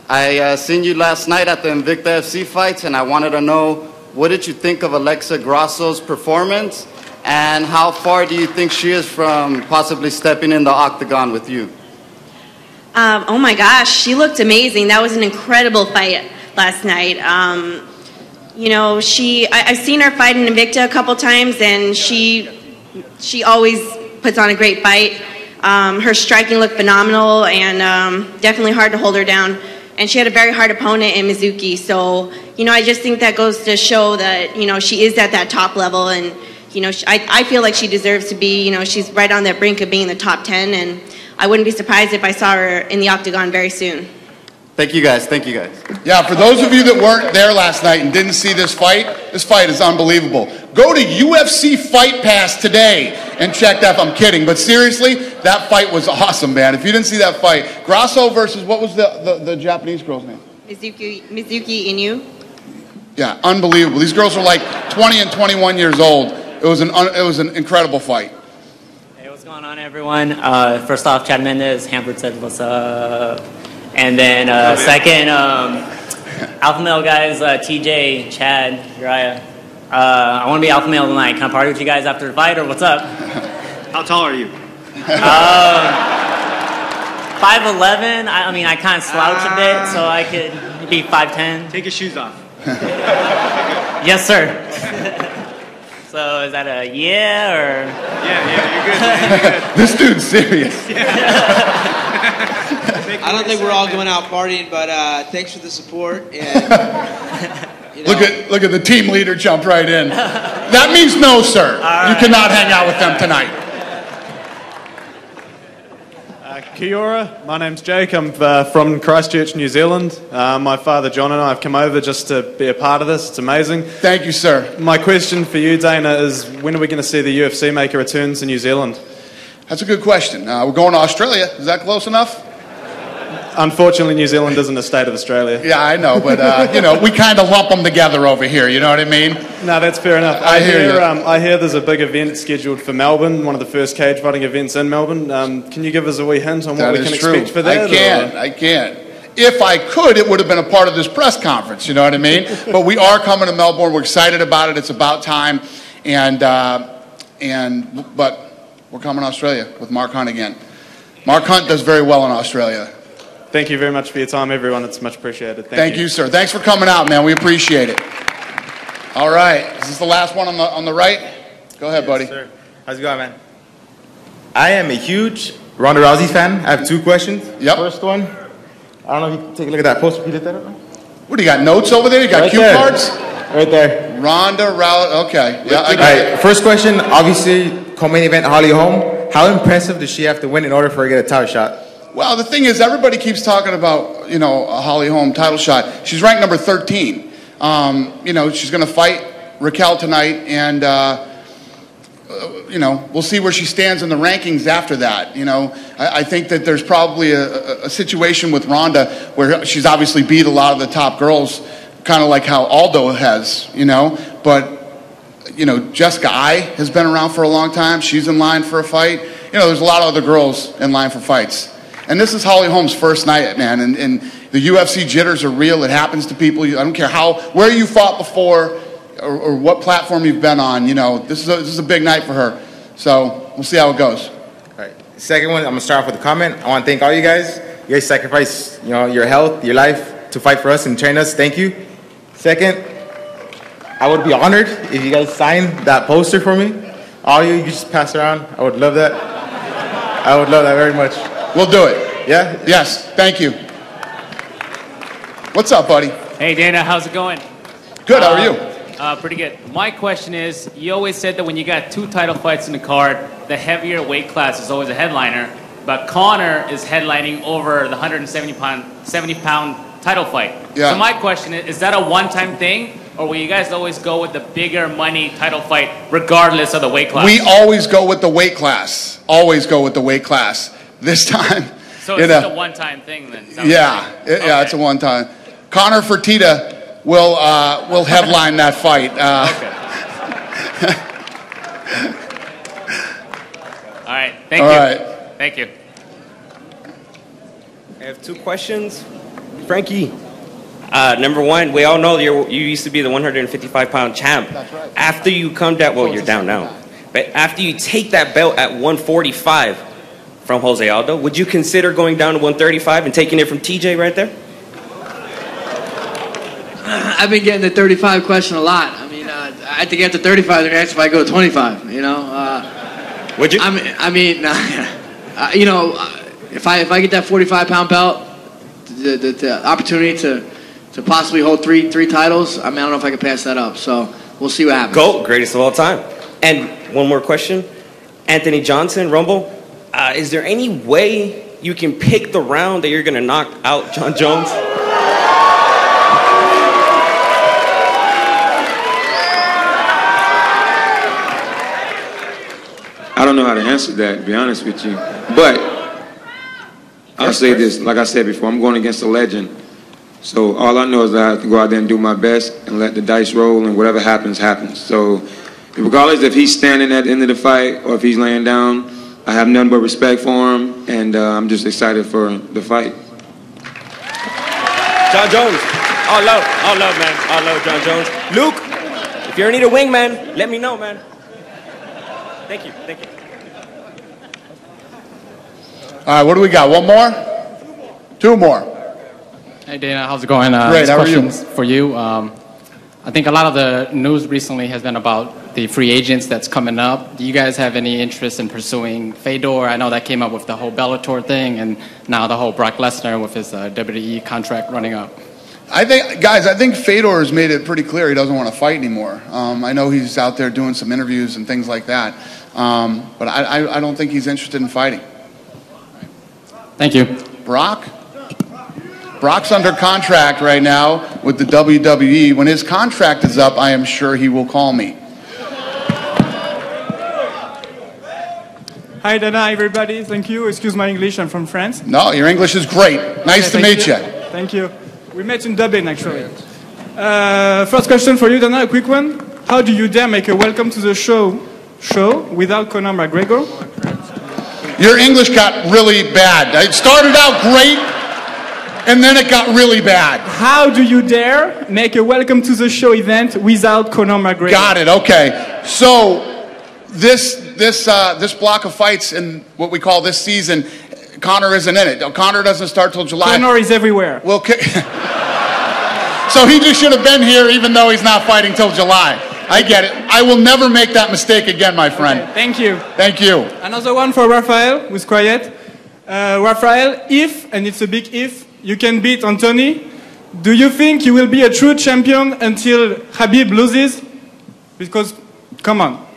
I seen you last night at the Invicta FC fights, and I wanted to know, what did you think of Alexa Grasso's performance, and how far do you think she is from possibly stepping in the octagon with you? Oh my gosh, she looked amazing. That was an incredible fight last night. I've seen her fight in Invicta a couple times, and she always puts on a great fight. Her striking looked phenomenal, and definitely hard to hold her down. And she had a very hard opponent in Mizuki. So, I just think that goes to show that, she is at that top level. And, I feel like she deserves to be, she's right on that brink of being in the top 10. And I wouldn't be surprised if I saw her in the octagon very soon. Thank you, guys. Thank you, guys. Yeah, for those of you that weren't there last night and didn't see this fight is unbelievable. Go to UFC Fight Pass today and check that. I'm kidding, but seriously, that fight was awesome, man. If you didn't see that fight, Grasso versus, what was the Japanese girl's name? Mizuki Inu. Yeah, unbelievable. These girls are like 20 and 21 years old. It was an incredible fight. Hey, what's going on, everyone? First off, Chad Mendes, Hamburg said what's up. And then second, Alpha Male guys, TJ, Chad, Uriah. I want to be Alpha Male tonight. Can I party with you guys after the fight, or what's up? How tall are you? 5'11". I mean, I kind of slouch a bit, so I could be 5'10". Take your shoes off. Yes, sir. So is that a yeah, or? Yeah, you're good, man. You're good. This dude's serious. I don't think we're all going out partying, but thanks for the support. And, Look at the team leader jump right in. That means no, sir. You cannot hang out with them tonight. Kia ora, my name's Jake. I'm from Christchurch, New Zealand. My father John and I have come over just to be a part of this. It's amazing. Thank you, sir. My question for you, Dana, is when are we going to see the UFC make a return to New Zealand? That's a good question. We're going to Australia. Is that close enough? Unfortunately, New Zealand isn't a state of Australia. Yeah, I know, but we kind of lump them together over here. You know what I mean? No, that's fair enough. I hear you. I hear there's a big event scheduled for Melbourne, one of the first cage fighting events in Melbourne. Can you give us a wee hint on what we can expect for that? I can. If I could, it would have been a part of this press conference. You know what I mean? But we are coming to Melbourne. We're excited about it. It's about time, but we're coming to Australia with Mark Hunt again. Mark Hunt does very well in Australia. Thank you very much for your time, everyone. It's much appreciated. Thank you, sir. Thanks for coming out, man. We appreciate it. All right. Is this the last one on the right? Go ahead, buddy. Sir. How's it going, man? I am a huge Ronda Rousey fan. I have two questions. Yep. First one, I don't know if you can take a look at that poster. Can you lift that up? What, do you got notes over there? You got right cue there. cards? Right there. Ronda Rousey. Okay. Yeah, I got it. First question, obviously, co-main event, Holly Holm. How impressive does she have to win in order for her to get a title shot? Well, the thing is, everybody keeps talking about, a Holly Holm title shot. She's ranked number 13. She's going to fight Raquel tonight, and, we'll see where she stands in the rankings after that. I think that there's probably a situation with Ronda where she's obviously beat a lot of the top girls, kind of like how Aldo has, but, Jessica Ai has been around for a long time. She's in line for a fight. There's a lot of other girls in line for fights. And this is Holly Holm's first night, man, and the UFC jitters are real. It happens to people. I don't care where you fought before or what platform you've been on. This is a big night for her. So we'll see how it goes. All right. Second one, I'm going to start off with a comment. I want to thank all you guys. You guys sacrifice, your health, your life to fight for us and train us. Thank you. Second, I would be honored if you guys signed that poster for me. All you just pass around. I would love that. I would love that very much. We'll do it. Yeah? Yes, thank you. What's up, buddy? Hey, Dana, how's it going? Good, how are you? Pretty good. My question is, you always said that when you got 2 title fights in the card, the heavier weight class is always a headliner, but Conor is headlining over the 70-pound title fight. Yeah. So my question is that a one-time thing, or will you guys always go with the bigger money title fight regardless of the weight class? We always go with the weight class. Always go with the weight class. This time, So it's just a one-time thing then? yeah, it's a one-time. Conor Fertitta will headline that fight. All right, thank you. All right. Thank you. I have 2 questions. Frankie, number one, we all know you used to be the 155-pound champ. That's right. After you come down, well, you're down now. But after you take that belt at 145 from Jose Aldo, would you consider going down to 135 and taking it from TJ right there? I've been getting the 35 question a lot. I mean, I think after 35, they're going to ask if I go to 25, you know? Would you? You know, if I get that 45-pound belt, the opportunity to possibly hold three titles, I mean, I don't know if I can pass that up. So we'll see what happens. GOAT, greatest of all time. And one more question. Anthony Johnson, Rumble, is there any way you can pick the round that you're going to knock out John Jones? I don't know how to answer that, to be honest with you. But I'll say this, like I said before, I'm going against a legend. So all I know is that I have to go out there and do my best and let the dice roll, and whatever happens, happens. So regardless if he's standing at the end of the fight or if he's laying down, I have nothing but respect for him, and I'm just excited for the fight. John Jones. All love, man. All love, John Jones. Luke, if you ever need a wingman, let me know, man. Thank you. All right, what do we got? One more? 2 more. Hey, Dana, how's it going? Great, how are you? Questions for you. I think a lot of the news recently has been about the free agents that's coming up. Do you guys have any interest in pursuing Fedor? I know that came up with the whole Bellator thing, and now the whole Brock Lesnar with his WWE contract running up. I think Fedor has made it pretty clear he doesn't want to fight anymore. I know he's out there doing some interviews and things like that, but I don't think he's interested in fighting. Thank you. Brock's under contract right now with the WWE. When his contract is up, I am sure he will call me. Hi, Dana, everybody. Thank you. Excuse my English. I'm from France. No, your English is great. Nice to meet you. Thank you. We met in Dublin, actually. First question for you, Dana, a quick one. How do you dare make a welcome to the show without Conor McGregor? Your English got really bad. It started out great, and then it got really bad. How do you dare make a welcome to the show event without Conor McGregor? Got it. Okay. So this block of fights in what we call this season, Conor isn't in it. Conor doesn't start till July. Conor is everywhere. Well, so he just should have been here, even though he's not fighting till July. I get it. I will never make that mistake again, my friend. Okay, thank you. Thank you. Another one for Rafael, who's quiet. Rafael, if, and it's a big if, you can beat Anthony, do you think you will be a true champion until Khabib loses? Because, come on.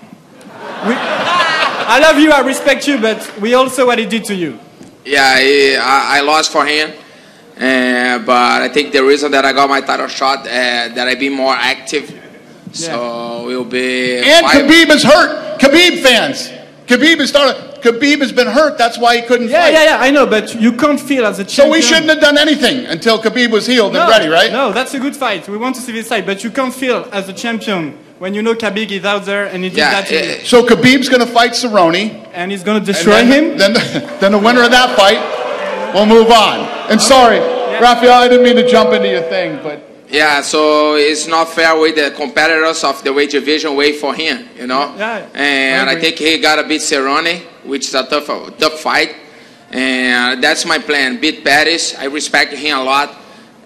I love you, I respect you, but we all saw what he did to you. Yeah, I lost for him. But I think the reason that I got my title shot, that I be more active. So we'll be. And Khabib is hurt. Khabib fans. Khabib has been hurt. That's why he couldn't fight. Yeah, I know, but you can't feel as a champion. So we shouldn't have done anything until Khabib was healed and ready, right? No, that's a good fight. We want to see this fight, but you can't feel as a champion when you know Khabib is out there and he did that to you. So Khabib's going to fight Cerrone. And he's going to destroy him? Then the winner of that fight will move on. And sorry, Rafael, I didn't mean to jump into your thing, but... Yeah, so it's not fair with the competitors of the weight division wait for him, you know? Yeah, and I think he got to beat Cerrone, which is a tough fight. And that's my plan, beat Pettis. I respect him a lot.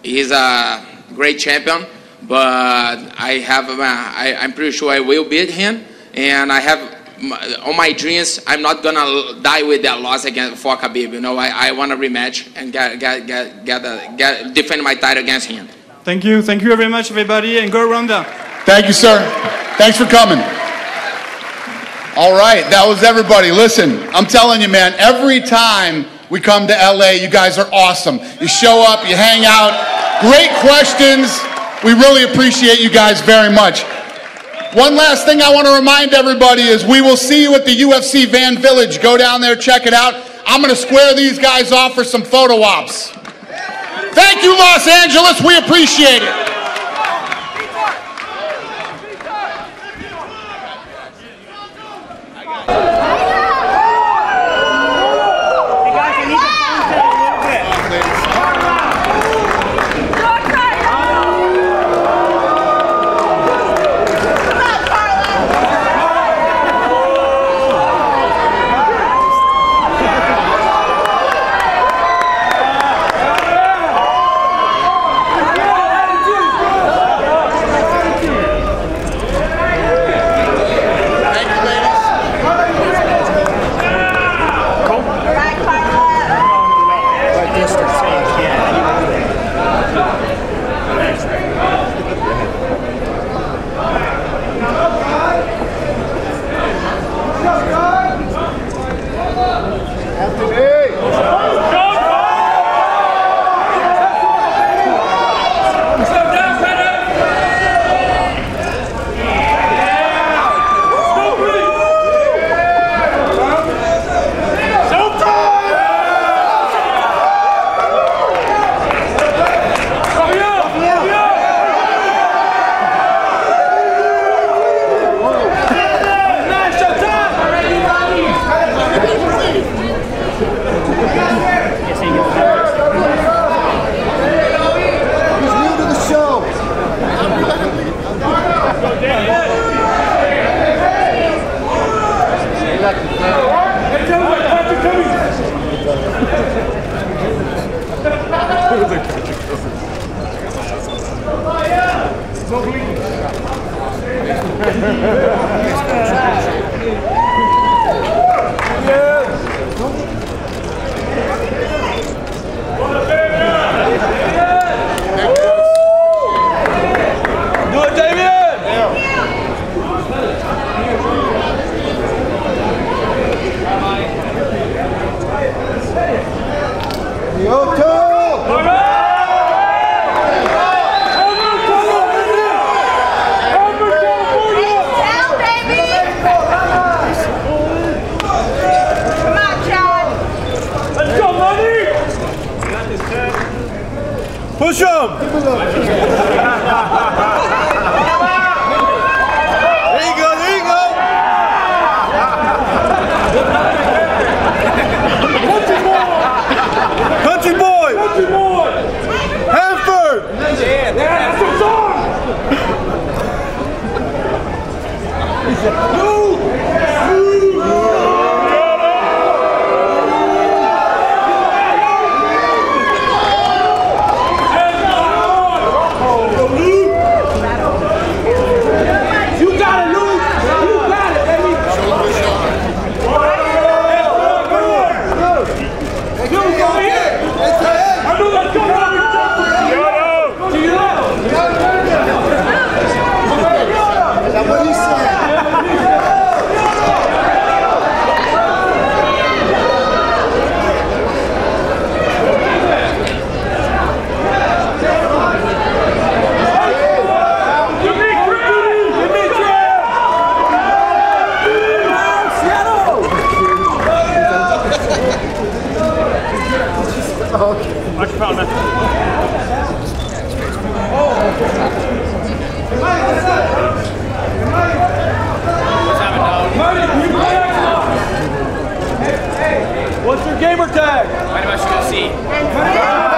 He's a great champion, but I'm pretty sure I will beat him. And I have on my dreams, I'm not gonna die with that loss against for Khabib. You know, I want a rematch and defend my title against him. Thank you very much, everybody, and go Ronda. Thank you, sir. Thanks for coming. All right, that was everybody. Listen, I'm telling you, man, every time we come to LA, you guys are awesome. You show up, you hang out, great questions. We really appreciate you guys very much. One last thing I want to remind everybody is we will see you at the UFC Van Village. Go down there, check it out. I'm going to square these guys off for some photo ops. Thank you, Los Angeles. We appreciate it. Push him! There you go, there you go! Country boy! Country boy! Hanford! Yeah, that's what's on! What's your gamer tag? Why do I still see?